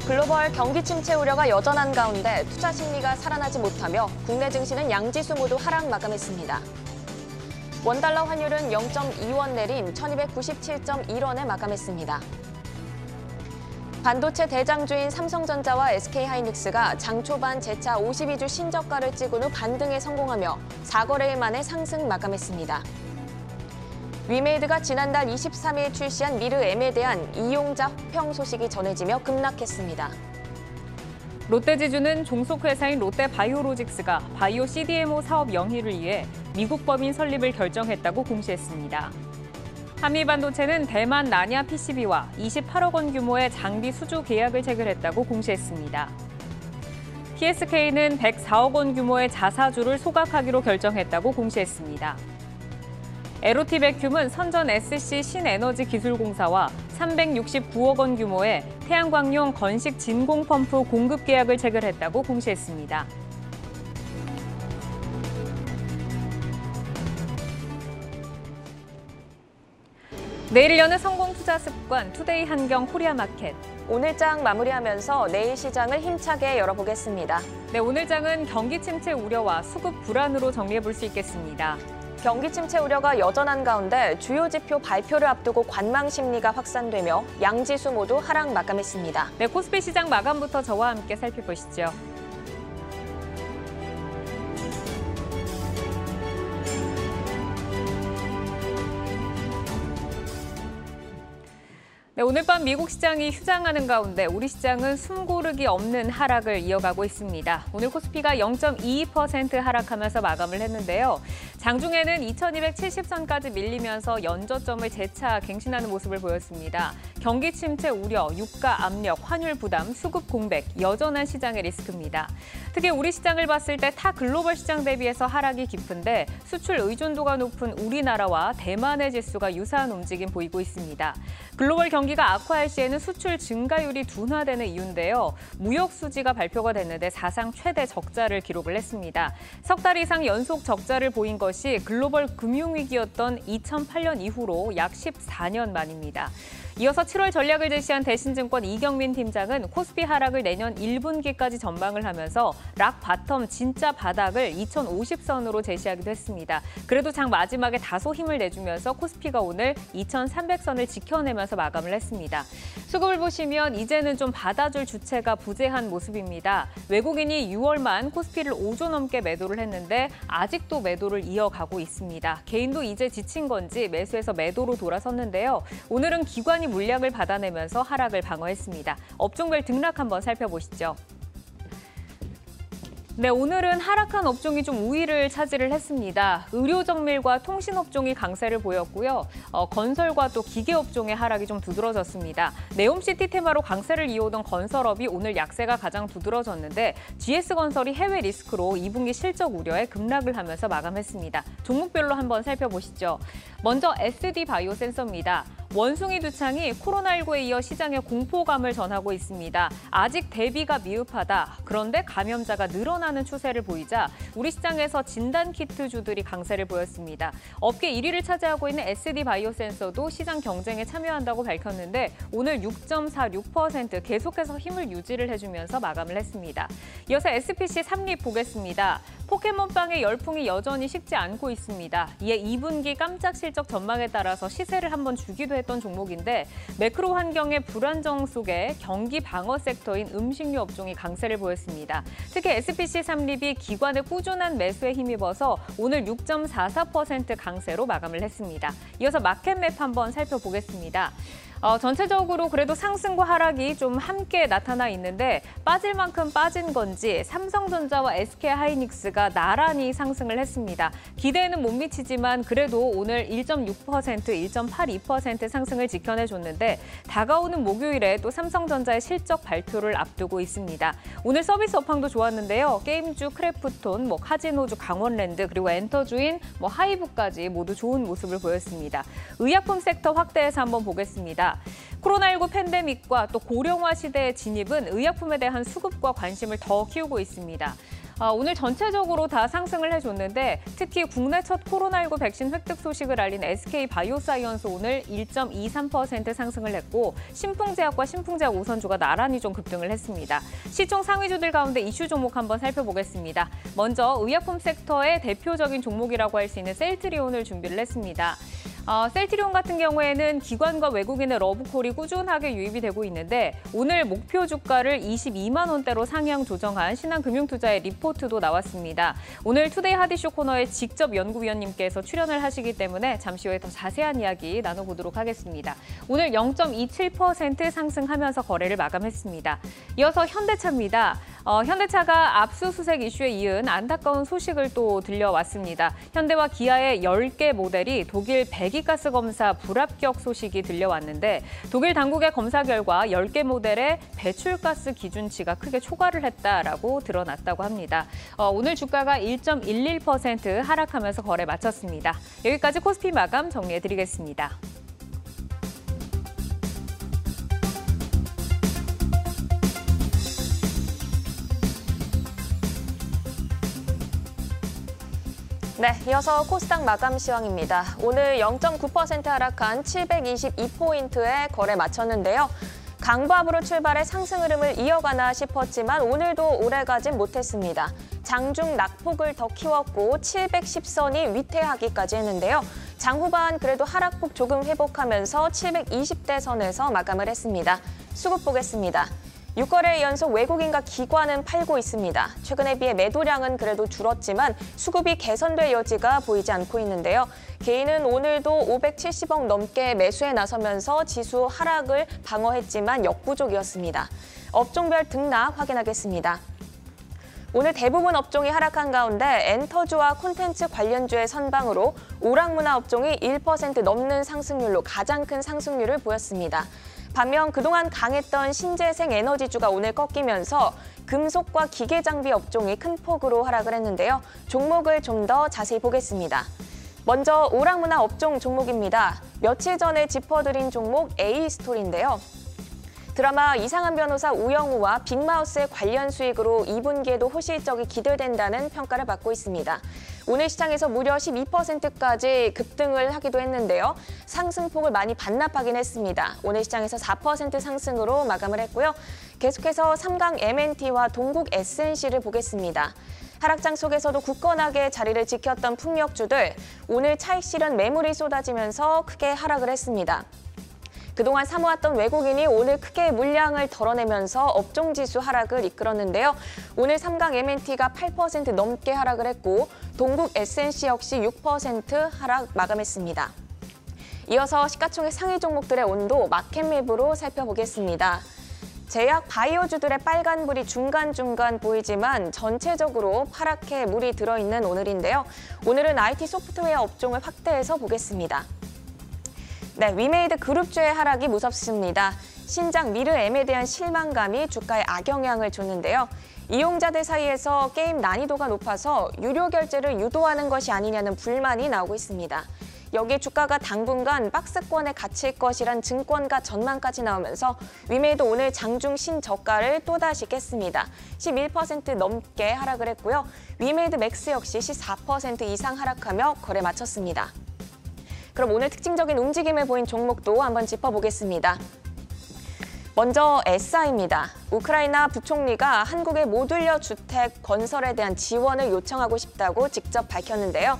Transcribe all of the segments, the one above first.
글로벌 경기 침체 우려가 여전한 가운데 투자 심리가 살아나지 못하며 국내 증시는 양지수 모두 하락 마감했습니다. 원달러 환율은 0.2원 내린 1297.1원에 마감했습니다. 반도체 대장주인 삼성전자와 SK하이닉스가 장 초반 재차 52주 신저가를 찍은 후 반등에 성공하며 4거래일 만에 상승 마감했습니다. 위메이드가 지난달 23일 출시한 미르 M에 대한 이용자 호평 소식이 전해지며 급락했습니다. 롯데지주는 종속회사인 롯데바이오로직스가 바이오 CDMO 사업 영위를 위해 미국 법인 설립을 결정했다고 공시했습니다. 한미반도체는 대만 나냐 PCB와 28억 원 규모의 장비 수주 계약을 체결했다고 공시했습니다. TSK는 104억 원 규모의 자사주를 소각하기로 결정했다고 공시했습니다. 에로티베큐은 선전 SC 신에너지기술공사와 369억 원 규모의 태양광용 건식 진공 펌프 공급 계약을 체결했다고 공시했습니다. 내일 여는 성공투자습관 투데이 한경 코리아마켓. 오늘장 마무리하면서 내일 시장을 힘차게 열어보겠습니다. 네, 오늘장은 경기 침체 우려와 수급 불안으로 정리해볼 수 있겠습니다. 경기 침체 우려가 여전한 가운데 주요 지표 발표를 앞두고 관망 심리가 확산되며 양지수 모두 하락 마감했습니다. 네, 코스피 시장 마감부터 저와 함께 살펴보시죠. 네, 오늘 밤 미국 시장이 휴장하는 가운데 우리 시장은 숨고르기 없는 하락을 이어가고 있습니다. 오늘 코스피가 0.22% 하락하면서 마감을 했는데요. 장중에는 2270선까지 밀리면서 연저점을 재차 갱신하는 모습을 보였습니다. 경기 침체 우려, 유가 압력, 환율 부담, 수급 공백, 여전한 시장의 리스크입니다. 특히 우리 시장을 봤을 때 타 글로벌 시장 대비해서 하락이 깊은데 수출 의존도가 높은 우리나라와 대만의 지수가 유사한 움직임 보이고 있습니다. 글로벌 경기가 악화할 시에는 수출 증가율이 둔화되는 이유인데요. 무역 수지가 발표가 됐는데 사상 최대 적자를 기록을 했습니다. 석 달 이상 연속 적자를 보인 것이 글로벌 금융위기였던 2008년 이후로 약 14년 만입니다. 이어서 7월 전략을 제시한 대신증권 이경민 팀장은 코스피 하락을 내년 1분기까지 전망을 하면서 락 바텀 진짜 바닥을 2050선으로 제시하기도 했습니다. 그래도 장 마지막에 다소 힘을 내주면서 코스피가 오늘 2300선을 지켜내면서 마감을 했습니다. 수급을 보시면 이제는 좀 받아줄 주체가 부재한 모습입니다. 외국인이 6월만 코스피를 5조 넘게 매도를 했는데 아직도 매도를 이어가고 있습니다. 개인도 이제 지친 건지 매수해서 매도로 돌아섰는데요. 오늘은 기관이 물량을 받아내면서 하락을 방어했습니다. 업종별 등락 한번 살펴보시죠. 네, 오늘은 하락한 업종이 좀 우위를 차지를 했습니다. 의료정밀과 통신업종이 강세를 보였고요. 건설과 또 기계업종의 하락이 좀 두드러졌습니다. 네옴시티 테마로 강세를 이어오던 건설업이 오늘 약세가 가장 두드러졌는데 GS건설이 해외 리스크로 2분기 실적 우려에 급락을 하면서 마감했습니다. 종목별로 한번 살펴보시죠. 먼저 SD바이오 센서입니다. 원숭이 두창이 코로나19에 이어 시장에 공포감을 전하고 있습니다. 아직 대비가 미흡하다. 그런데 감염자가 늘어나는 추세를 보이자 우리 시장에서 진단키트주들이 강세를 보였습니다. 업계 1위를 차지하고 있는 SD바이오센서도 시장 경쟁에 참여한다고 밝혔는데 오늘 6.46% 계속해서 힘을 유지를 해주면서 마감을 했습니다. 이어서 SPC 삼립 보겠습니다. 포켓몬빵의 열풍이 여전히 식지 않고 있습니다. 이에 2분기 깜짝 실적 전망에 따라서 시세를 한번 주기도 했던 종목인데 매크로 환경의 불안정 속에 경기 방어 섹터인 음식료 업종이 강세를 보였습니다. 특히 SPC 삼립이 기관의 꾸준한 매수에 힘입어서 오늘 6.44% 강세로 마감을 했습니다. 이어서 마켓맵 한번 살펴보겠습니다. 전체적으로 그래도 상승과 하락이 좀 함께 나타나 있는데 빠질 만큼 빠진 건지 삼성전자와 SK하이닉스가 나란히 상승을 했습니다. 기대에는 못 미치지만 그래도 오늘 1.6%, 1.82% 상승을 지켜내줬는데 다가오는 목요일에 또 삼성전자의 실적 발표를 앞두고 있습니다. 오늘 서비스 업황도 좋았는데요. 게임주 크래프톤, 카지노주 강원랜드, 그리고 엔터주인 하이브까지 모두 좋은 모습을 보였습니다. 의약품 섹터 확대해서 한번 보겠습니다. 코로나19 팬데믹과 또 고령화 시대의 진입은 의약품에 대한 수급과 관심을 더 키우고 있습니다. 오늘 전체적으로 다 상승을 해줬는데 특히 국내 첫 코로나19 백신 획득 소식을 알린 SK바이오사이언스 오늘 1.23% 상승을 했고 신풍제약과 신풍제약 우선주가 나란히 좀 급등을 했습니다. 시총 상위주들 가운데 이슈 종목 한번 살펴보겠습니다. 먼저 의약품 섹터의 대표적인 종목이라고 할 수 있는 셀트리온을 준비를 했습니다. 셀트리온 같은 경우에는 기관과 외국인의 러브콜이 꾸준하게 유입이 되고 있는데 오늘 목표 주가를 22만 원대로 상향 조정한 신한금융투자의 리포트도 나왔습니다. 오늘 투데이 핫이슈 코너에 직접 연구위원님께서 출연을 하시기 때문에 잠시 후에 더 자세한 이야기 나눠보도록 하겠습니다. 오늘 0.27% 상승하면서 거래를 마감했습니다. 이어서 현대차입니다. 현대차가 압수수색 이슈에 이은 안타까운 소식을 또 들려왔습니다. 현대와 기아의 10개 모델이 독일 배기가스 검사 불합격 소식이 들려왔는데 독일 당국의 검사 결과 10개 모델의 배출가스 기준치가 크게 초과를 했다라고 드러났다고 합니다. 오늘 주가가 1.11% 하락하면서 거래 마쳤습니다. 여기까지 코스피 마감 정리해드리겠습니다. 네, 이어서 코스닥 마감 시황입니다. 오늘 0.9% 하락한 722포인트에 거래 마쳤는데요. 강보합으로 출발해 상승 흐름을 이어가나 싶었지만 오늘도 오래가진 못했습니다. 장중 낙폭을 더 키웠고 710선이 위태하기까지 했는데요. 장 후반 그래도 하락폭 조금 회복하면서 720대 선에서 마감을 했습니다. 수급 보겠습니다. 6거래 연속 외국인과 기관은 팔고 있습니다. 최근에 비해 매도량은 그래도 줄었지만 수급이 개선될 여지가 보이지 않고 있는데요. 개인은 오늘도 570억 넘게 매수에 나서면서 지수 하락을 방어했지만 역부족이었습니다. 업종별 등락 확인하겠습니다. 오늘 대부분 업종이 하락한 가운데 엔터주와 콘텐츠 관련주의 선방으로 오락문화 업종이 1% 넘는 상승률로 가장 큰 상승률을 보였습니다. 반면 그동안 강했던 신재생 에너지주가 오늘 꺾이면서 금속과 기계장비 업종이 큰 폭으로 하락을 했는데요. 종목을 좀 더 자세히 보겠습니다. 먼저 오락문화 업종 종목입니다. 며칠 전에 짚어드린 종목 A스토리인데요. 드라마 이상한 변호사 우영우와 빅마우스의 관련 수익으로 2분기에도 호실적이 기대된다는 평가를 받고 있습니다. 오늘 시장에서 무려 12%까지 급등을 하기도 했는데요. 상승폭을 많이 반납하긴 했습니다. 오늘 시장에서 4% 상승으로 마감을 했고요. 계속해서 삼강 MNT와 동국 SNC를 보겠습니다. 하락장 속에서도 굳건하게 자리를 지켰던 풍력주들, 오늘 차익 실현 매물이 쏟아지면서 크게 하락을 했습니다. 그동안 사모았던 외국인이 오늘 크게 물량을 덜어내면서 업종지수 하락을 이끌었는데요. 오늘 삼강 MNT가 8% 넘게 하락을 했고 동국 SNC 역시 6% 하락 마감했습니다. 이어서 시가총액 상위 종목들의 온도 마켓맵으로 살펴보겠습니다. 제약 바이오주들의 빨간불이 중간중간 보이지만 전체적으로 파랗게 물이 들어있는 오늘인데요. 오늘은 IT 소프트웨어 업종을 확대해서 보겠습니다. 네, 위메이드 그룹주의 하락이 무섭습니다. 신작 미르 M에 대한 실망감이 주가에 악영향을 줬는데요. 이용자들 사이에서 게임 난이도가 높아서 유료 결제를 유도하는 것이 아니냐는 불만이 나오고 있습니다. 여기에 주가가 당분간 박스권에 갇힐 것이란 증권가 전망까지 나오면서 위메이드 오늘 장중 신저가를 또다시 깼습니다. 11% 넘게 하락을 했고요. 위메이드 맥스 역시 14% 이상 하락하며 거래 마쳤습니다. 그럼 오늘 특징적인 움직임을 보인 종목도 한번 짚어보겠습니다. 먼저 SI입니다. 우크라이나 부총리가 한국의 모듈러 주택 건설에 대한 지원을 요청하고 싶다고 직접 밝혔는데요.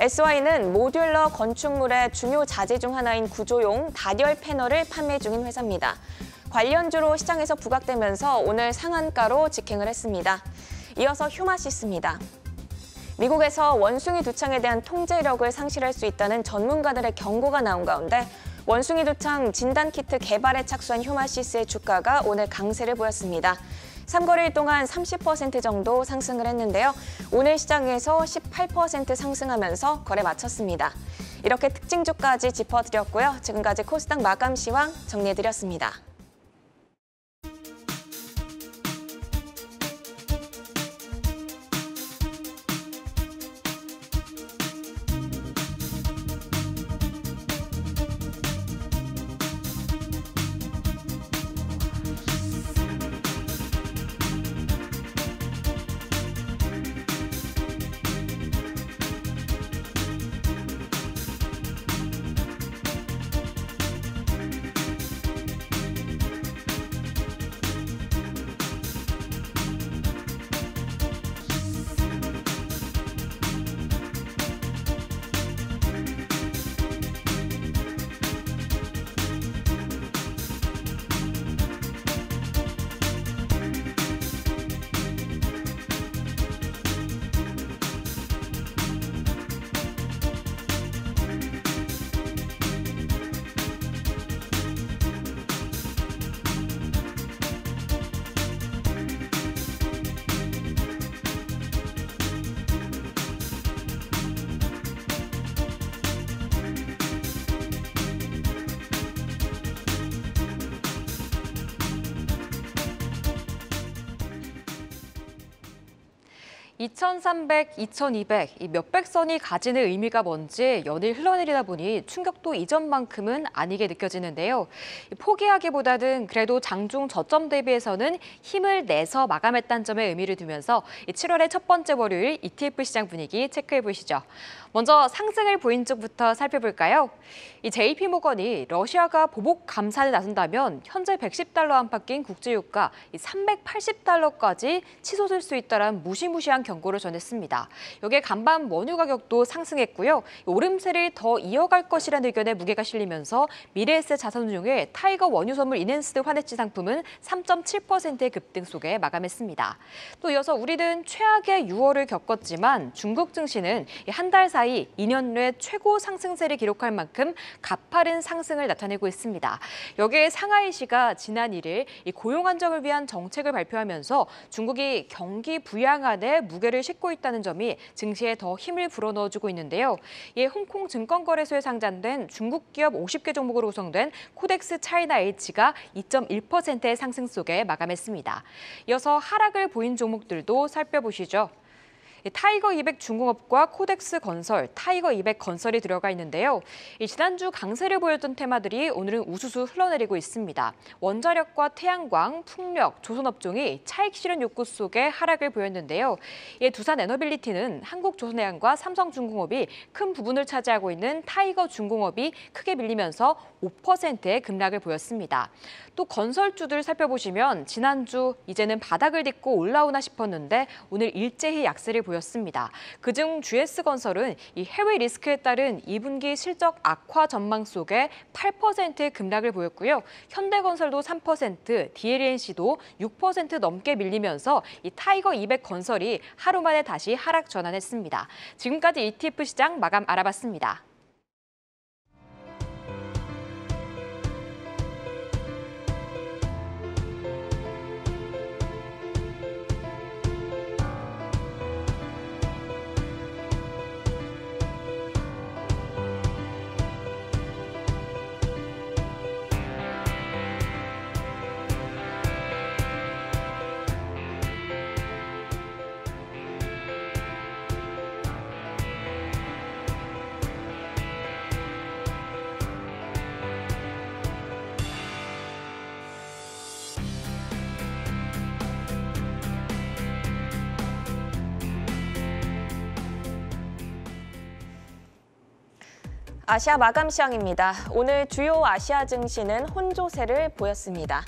SY는 모듈러 건축물의 중요 자재 중 하나인 구조용 다열 패널을 판매 중인 회사입니다. 관련주로 시장에서 부각되면서 오늘 상한가로 직행을 했습니다. 이어서 휴마시스입니다. 미국에서 원숭이 두창에 대한 통제력을 상실할 수 있다는 전문가들의 경고가 나온 가운데 원숭이 두창 진단키트 개발에 착수한 휴마시스의 주가가 오늘 강세를 보였습니다. 3거래일 동안 30% 정도 상승을 했는데요. 오늘 시장에서 18% 상승하면서 거래 마쳤습니다. 이렇게 특징주까지 짚어드렸고요. 지금까지 코스닥 마감 시황 정리해드렸습니다. 2300, 2200, 이 몇백 선이 가지는 의미가 뭔지 연일 흘러내리다 보니 충격도 이전만큼은 아니게 느껴지는데요. 포기하기보다는 그래도 장중 저점 대비해서는 힘을 내서 마감했다는 점에 의미를 두면서 7월의 첫 번째 월요일 ETF 시장 분위기 체크해 보시죠. 먼저 상승을 보인 쪽부터 살펴볼까요? 이 JP모건이 러시아가 보복 감산에 나선다면 현재 110달러 안팎 낀 국제유가 380달러까지 치솟을 수 있다는 무시무시한 경고를 전했습니다. 여기에 간밤 원유 가격도 상승했고요. 오름세를 더 이어갈 것이라는 의견에 무게가 실리면서 미래에셋 자산운용의 타이거 원유 선물 인핸스드 환해지 상품은 3.7%의 급등 속에 마감했습니다. 또 이어서 우리는 최악의 6월을 겪었지만 중국 증시는 한 달 사이 2년 내 최고 상승세를 기록할 만큼 가파른 상승을 나타내고 있습니다. 여기에 상하이시가 지난 1일 고용 안정을 위한 정책을 발표하면서 중국이 경기 부양안에 무게를 싣고 있다는 점이 증시에 더 힘을 불어넣어주고 있는데요. 이에 홍콩 증권거래소에 상장된 중국 기업 50개 종목으로 구성된 코덱스 차이나 H가 2.1%의 상승 속에 마감했습니다. 이어서 하락을 보인 종목들도 살펴보시죠. 타이거 200 중공업과 코덱스 건설, 타이거 200 건설이 들어가 있는데요. 지난주 강세를 보였던 테마들이 오늘은 우수수 흘러내리고 있습니다. 원자력과 태양광, 풍력, 조선업종이 차익 실현 욕구 속에 하락을 보였는데요. 두산에너빌리티는 한국조선해양과 삼성중공업이 큰 부분을 차지하고 있는 타이거 중공업이 크게 밀리면서 5%의 급락을 보였습니다. 또 건설주들 살펴보시면 지난주 이제는 바닥을 딛고 올라오나 싶었는데 오늘 일제히 약세를 보였습니다. 그중 GS건설은 이 해외 리스크에 따른 2분기 실적 악화 전망 속에 8%의 급락을 보였고요. 현대건설도 3%, DLNC도 6% 넘게 밀리면서 이 타이거 200 건설이 하루 만에 다시 하락 전환했습니다. 지금까지 ETF 시장 마감 알아봤습니다. 아시아 마감 시황입니다. 오늘 주요 아시아 증시는 혼조세를 보였습니다.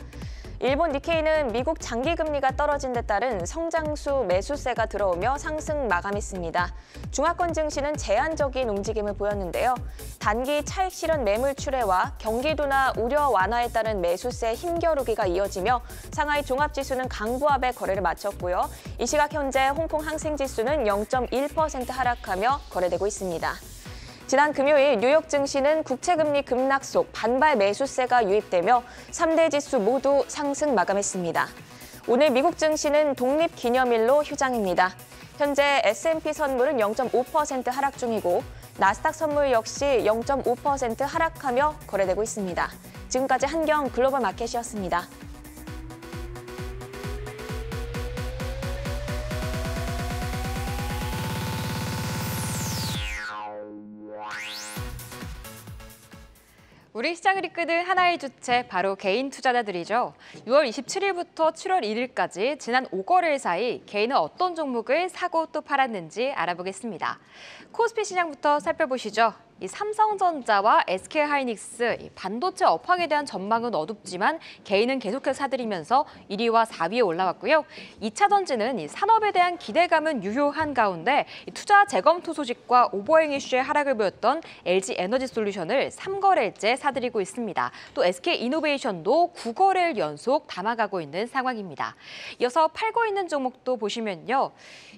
일본 니케이는 미국 장기금리가 떨어진 데 따른 성장수 매수세가 들어오며 상승 마감했습니다. 중화권 증시는 제한적인 움직임을 보였는데요. 단기 차익 실현 매물 출회와 경기도나 우려 완화에 따른 매수세 힘겨루기가 이어지며 상하이 종합지수는 강보합의 거래를 마쳤고요. 이 시각 현재 홍콩 항생지수는 0.1% 하락하며 거래되고 있습니다. 지난 금요일 뉴욕 증시는 국채금리 급락 속 반발 매수세가 유입되며 3대 지수 모두 상승 마감했습니다. 오늘 미국 증시는 독립기념일로 휴장입니다. 현재 S&P 선물은 0.5% 하락 중이고 나스닥 선물 역시 0.5% 하락하며 거래되고 있습니다. 지금까지 한경 글로벌 마켓이었습니다. 우리 시장을 이끄는 하나의 주체, 바로 개인 투자자들이죠. 6월 27일부터 7월 1일까지 지난 5거래일 사이 개인은 어떤 종목을 사고 또 팔았는지 알아보겠습니다. 코스피 시장부터 살펴보시죠. 이 삼성전자와 SK하이닉스 반도체 업황에 대한 전망은 어둡지만 개인은 계속해서 사들이면서 1위와 4위에 올라왔고요. 2차 던지는 산업에 대한 기대감은 유효한 가운데 투자 재검토 소식과 오버행 이슈의 하락을 보였던 LG에너지솔루션을 3거래일째 사들이고 있습니다. 또 SK이노베이션도 9거래일 연속 담아가고 있는 상황입니다. 이어서 팔고 있는 종목도 보시면요.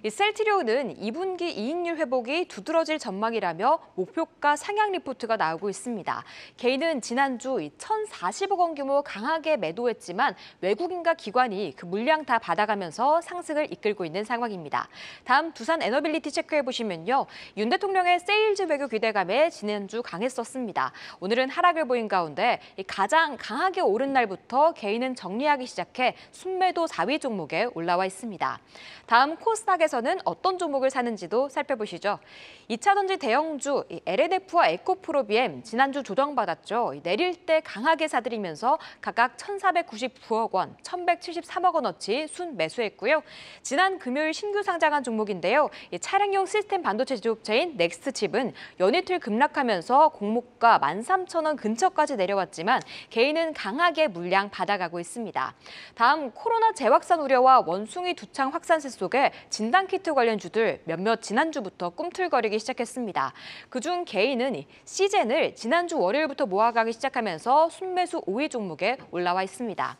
셀트리온은 2분기 이익률 회복이 두드러질 전망이라며 목표가 주가 상향 리포트가 나오고 있습니다. 개인은 지난주 1,040억 원 규모 강하게 매도했지만 외국인과 기관이 그 물량 다 받아가면서 상승을 이끌고 있는 상황입니다. 다음 두산 에너빌리티 체크해보시면요. 윤 대통령의 세일즈 외교 기대감에 지난주 강했었습니다. 오늘은 하락을 보인 가운데 가장 강하게 오른 날부터 개인은 정리하기 시작해 순매도 4위 종목에 올라와 있습니다. 다음 코스닥에서는 어떤 종목을 사는지도 살펴보시죠. 2차전지 대형주 LNF와 에코프로비엠 지난주 조정받았죠. 내릴 때 강하게 사들이면서 각각 1,499억 원, 1,173억 원어치 순매수했고요. 지난 금요일 신규 상장한 종목인데요. 차량용 시스템 반도체 제조업체인 넥스트칩은 연이틀 급락하면서 공모가 13,000원 근처까지 내려왔지만 개인은 강하게 물량 받아가고 있습니다. 다음 코로나 재확산 우려와 원숭이 두창 확산세 속에 진단키트 관련주들 몇몇 지난주부터 꿈틀거리기 시작했습니다. 그중 개인은 시젠을 지난주 월요일부터 모아가기 시작하면서 순매수 5위 종목에 올라와 있습니다.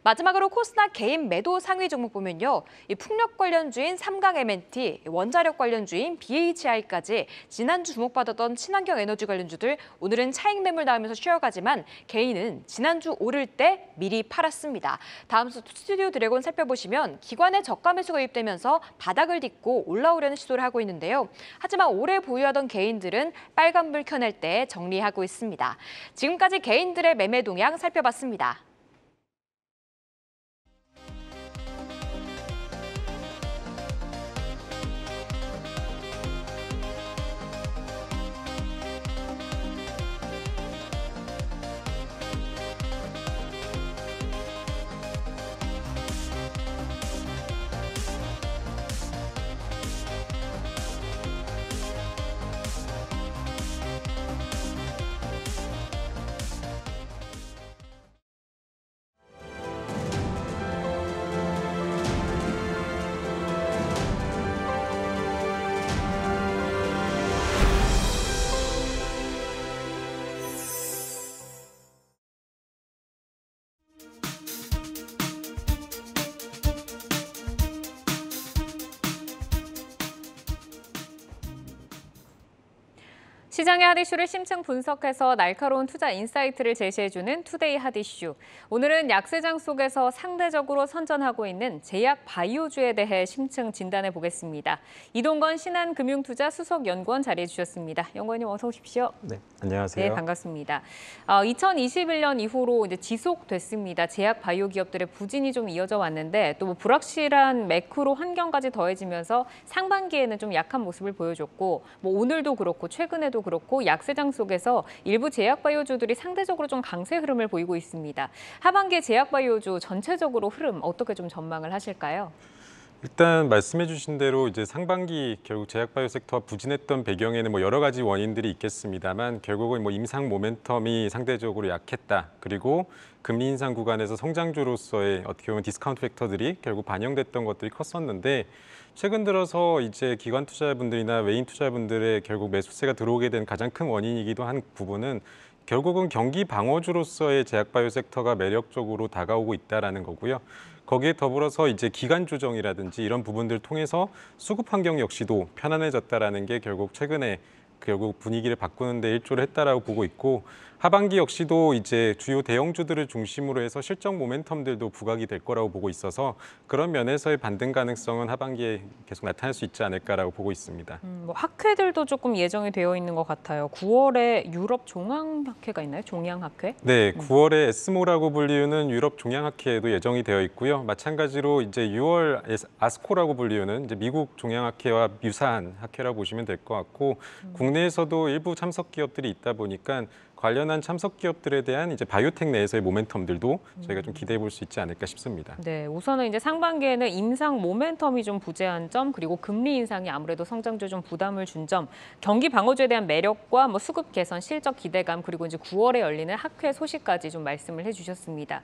마지막으로 코스닥 개인 매도 상위 종목 보면요. 이 풍력 관련주인 삼강 M&T, 원자력 관련주인 BHI까지 지난주 주목받았던 친환경 에너지 관련주들 오늘은 차익 매물 나오면서 쉬어가지만 개인은 지난주 오를 때 미리 팔았습니다. 다음 스튜디오 드래곤 살펴보시면 기관의 저가 매수가 유입되면서 바닥을 딛고 올라오려는 시도를 하고 있는데요. 하지만 오래 보유하던 개인들은 빨간불 켜낼 때 정리하고 있습니다. 지금까지 개인들의 매매 동향 살펴봤습니다. 시장의 핫 이슈를 심층 분석해서 날카로운 투자 인사이트를 제시해주는 투데이 핫 이슈. 오늘은 약세장 속에서 상대적으로 선전하고 있는 제약 바이오주에 대해 심층 진단해 보겠습니다. 이동건 신한금융투자 수석연구원 자리해 주셨습니다. 연구원님 어서 오십시오. 네, 안녕하세요. 네, 반갑습니다. 2021년 이후로 이제 지속됐습니다. 제약 바이오 기업들의 부진이 좀 이어져 왔는데 또 불확실한 매크로 환경까지 더해지면서 상반기에는 좀 약한 모습을 보여줬고 오늘도 그렇고 최근에도 그렇고 약세장 속에서 일부 제약바이오주들이 상대적으로 좀 강세 흐름을 보이고 있습니다. 하반기에 제약바이오주 전체적으로 흐름 어떻게 좀 전망을 하실까요? 일단 말씀해 주신 대로 이제 상반기 결국 제약바이오 섹터가 부진했던 배경에는 여러 가지 원인들이 있겠습니다만 결국은 임상 모멘텀이 상대적으로 약했다. 그리고 금리 인상 구간에서 성장주로서의 어떻게 보면 디스카운트 팩터들이 결국 반영됐던 것들이 컸었는데 최근 들어서 이제 기관 투자자분들이나 외인 투자자분들의 결국 매수세가 들어오게 된 가장 큰 원인이기도 한 부분은 결국은 경기 방어주로서의 제약바이오 섹터가 매력적으로 다가오고 있다라는 거고요. 거기에 더불어서 이제 기간 조정이라든지 이런 부분들을 통해서 수급 환경 역시도 편안해졌다라는 게 결국 최근에 결국 분위기를 바꾸는 데 일조를 했다라고 보고 있고 하반기 역시도 이제 주요 대형주들을 중심으로 해서 실적 모멘텀들도 부각이 될 거라고 보고 있어서 그런 면에서의 반등 가능성은 하반기에 계속 나타날 수 있지 않을까라고 보고 있습니다. 학회들도 조금 예정이 되어 있는 것 같아요. 9월에 유럽 종양학회가 있나요? 종양학회? 네, 9월에 에스모라고 불리우는 유럽 종양학회도 예정이 되어 있고요. 마찬가지로 이제 6월 아스코라고 불리우는 이제 미국 종양학회와 유사한 학회라고 보시면 될 것 같고 국내에서도 일부 참석 기업들이 있다 보니까 관련한 참석 기업들에 대한 이제 바이오텍 내에서의 모멘텀들도 저희가 좀 기대해 볼 수 있지 않을까 싶습니다. 네, 우선은 이제 상반기에는 임상 모멘텀이 좀 부재한 점, 그리고 금리 인상이 아무래도 성장주에 좀 부담을 준 점, 경기 방어주에 대한 매력과 수급 개선, 실적 기대감, 그리고 이제 9월에 열리는 학회 소식까지 좀 말씀을 해주셨습니다.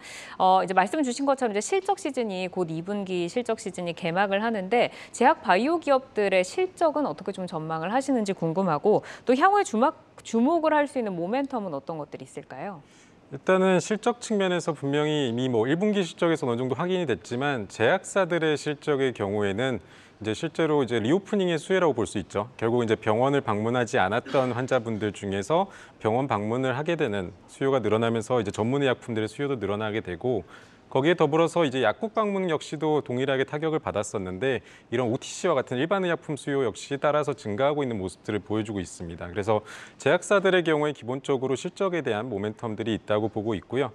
이제 말씀 주신 것처럼 이제 실적 시즌이 곧 2분기 실적 시즌이 개막을 하는데 제약 바이오 기업들의 실적은 어떻게 좀 전망을 하시는지 궁금하고 또 향후에 주목을 할 수 있는 모멘텀은 어떤 것들이 있을까요? 일단은 실적 측면에서 분명히 이미 1분기 실적에서 어느 정도 확인이 됐지만 제약사들의 실적의 경우에는 이제 실제로 이제 리오프닝의 수혜라고 볼 수 있죠. 결국 이제 병원을 방문하지 않았던 환자분들 중에서 병원 방문을 하게 되는 수요가 늘어나면서 이제 전문의약품들의 수요도 늘어나게 되고, 거기에 더불어서 이제 약국 방문 역시도 동일하게 타격을 받았었는데, 이런 OTC와 같은 일반 의약품 수요 역시 따라서 증가하고 있는 모습들을 보여주고 있습니다. 그래서 제약사들의 경우에 기본적으로 실적에 대한 모멘텀들이 있다고 보고 있고요.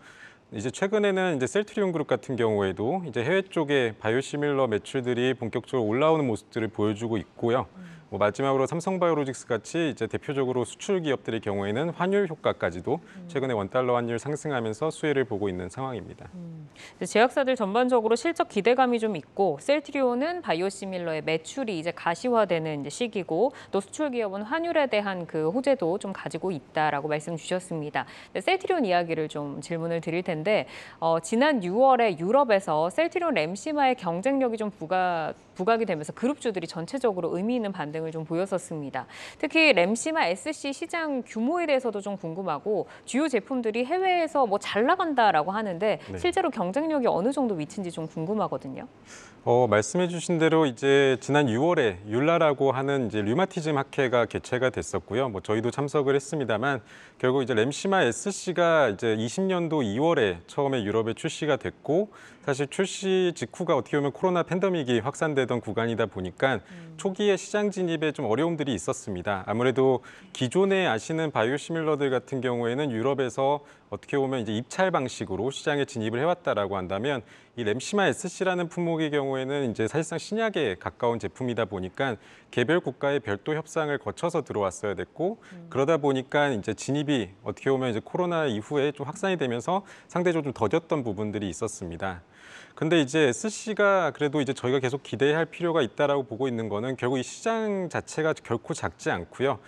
이제 최근에는 이제 셀트리온 그룹 같은 경우에도 이제 해외 쪽에 바이오시밀러 매출들이 본격적으로 올라오는 모습들을 보여주고 있고요. 뭐 마지막으로 삼성바이오로직스 같이 이제 대표적으로 수출 기업들의 경우에는 환율 효과까지도 최근에 원달러 환율 상승하면서 수혜를 보고 있는 상황입니다. 제약사들 전반적으로 실적 기대감이 좀 있고, 셀트리온은 바이오시밀러의 매출이 이제 가시화되는 이제 시기고, 또 수출 기업은 환율에 대한 그 호재도 좀 가지고 있다라고 말씀 주셨습니다. 셀트리온 이야기를 좀 질문을 드릴 텐데, 지난 6월에 유럽에서 셀트리온 램시마의 경쟁력이 좀 부각이 되면서 그룹주들이 전체적으로 의미 있는 반등을 좀 보였었습니다. 특히 램시마 SC 시장 규모에 대해서도 좀 궁금하고, 주요 제품들이 해외에서 뭐 잘 나간다라고 하는데 네. 실제로 경쟁력이 어느 정도 미친지 좀 궁금하거든요. 말씀해주신 대로 이제 지난 6월에 율라라고 하는 이제 류마티즘 학회가 개최가 됐었고요. 뭐 저희도 참석을 했습니다만, 결국 이제 램시마 SC가 이제 20년도 2월에 처음에 유럽에 출시가 됐고, 사실 출시 직후가 어떻게 보면 코로나 팬데믹이 확산되던 구간이다 보니까 초기에 시장 진입에 좀 어려움들이 있었습니다. 아무래도 기존에 아시는 바이오시밀러들 같은 경우에는 유럽에서 어떻게 보면 이제 입찰 방식으로 시장에 진입을 해왔다라고 한다면, 이 램시마 SC라는 품목의 경우에는 이제 사실상 신약에 가까운 제품이다 보니까 개별 국가의 별도 협상을 거쳐서 들어왔어야 됐고, 그러다 보니까 이제 진입이 어떻게 보면 이제 코로나 이후에 좀 확산이 되면서 상대적으로 좀 더뎠던 부분들이 있었습니다. 근데 이제 SC가 그래도 이제 저희가 계속 기대할 필요가 있다라고 보고 있는 거는, 결국 이 시장 자체가 결코 작지 않고요.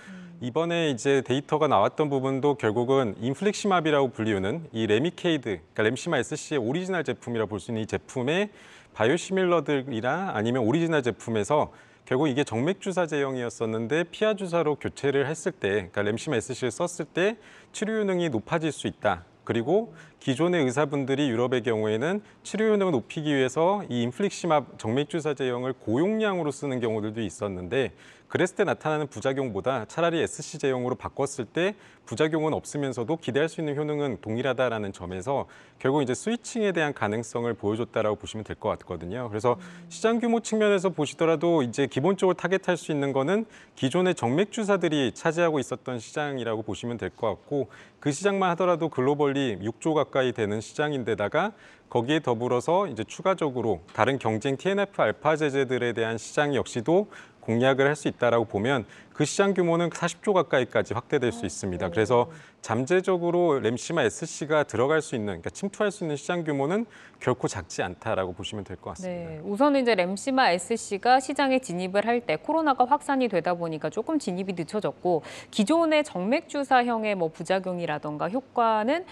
이번에 이제 데이터가 나왔던 부분도 결국은 인플렉시맙이라고 불리우는 이 레미케이드, 그러니까 램시마 SC의 오리지널 제품이라고 볼 수 있는 이 제품의 바이오시밀러들이나 아니면 오리지널 제품에서 결국 이게 정맥주사 제형이었었는데 피하 주사로 교체를 했을 때, 그러니까 램시마 SC를 썼을 때 치료 효능이 높아질 수 있다. 그리고 기존의 의사분들이 유럽의 경우에는 치료 효능을 높이기 위해서 이 인플릭시맙 정맥주사 제형을 고용량으로 쓰는 경우들도 있었는데, 그랬을 때 나타나는 부작용보다 차라리 SC 제형으로 바꿨을 때 부작용은 없으면서도 기대할 수 있는 효능은 동일하다라는 점에서 결국 이제 스위칭에 대한 가능성을 보여줬다라고 보시면 될 것 같거든요. 그래서 시장 규모 측면에서 보시더라도 이제 기본적으로 타겟할 수 있는 거는 기존의 정맥주사들이 차지하고 있었던 시장이라고 보시면 될 것 같고, 그 시장만 하더라도 글로벌리 6조 가까이 되는 시장인데다가 거기에 더불어서 이제 추가적으로 다른 경쟁 TNF 알파 제제들에 대한 시장 역시도 공략을 할 수 있다라고 보면 그 시장 규모는 40조 가까이까지 확대될 수 있습니다. 그래서 잠재적으로 램시마 SC가 들어갈 수 있는, 그러니까 침투할 수 있는 시장 규모는 결코 작지 않다라고 보시면 될 것 같습니다. 네, 우선은 이제 램시마 SC가 시장에 진입을 할 때 코로나가 확산이 되다 보니까 조금 진입이 늦춰졌고, 기존의 정맥주사형의 뭐 부작용이라던가 효과는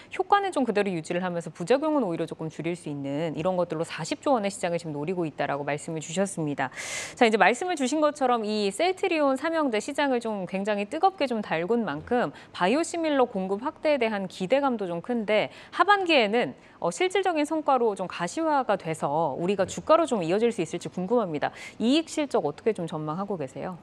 좀 그대로 유지를 하면서 부작용은 오히려 조금 줄일 수 있는 이런 것들로 40조 원의 시장을 지금 노리고 있다라고 말씀을 주셨습니다. 자, 이제 말씀을 주신 것처럼 이 셀트리온 삼형제 시장을 좀 굉장히 뜨겁게 좀 달군 만큼 바이오시밀러 공급 확대에 대한 기대감도 좀 큰데, 하반기에는 실질적인 성과로 좀 가시화가 돼서 우리가 주가로 좀 이어질 수 있을지 궁금합니다. 이익 실적 어떻게 좀 전망하고 계세요?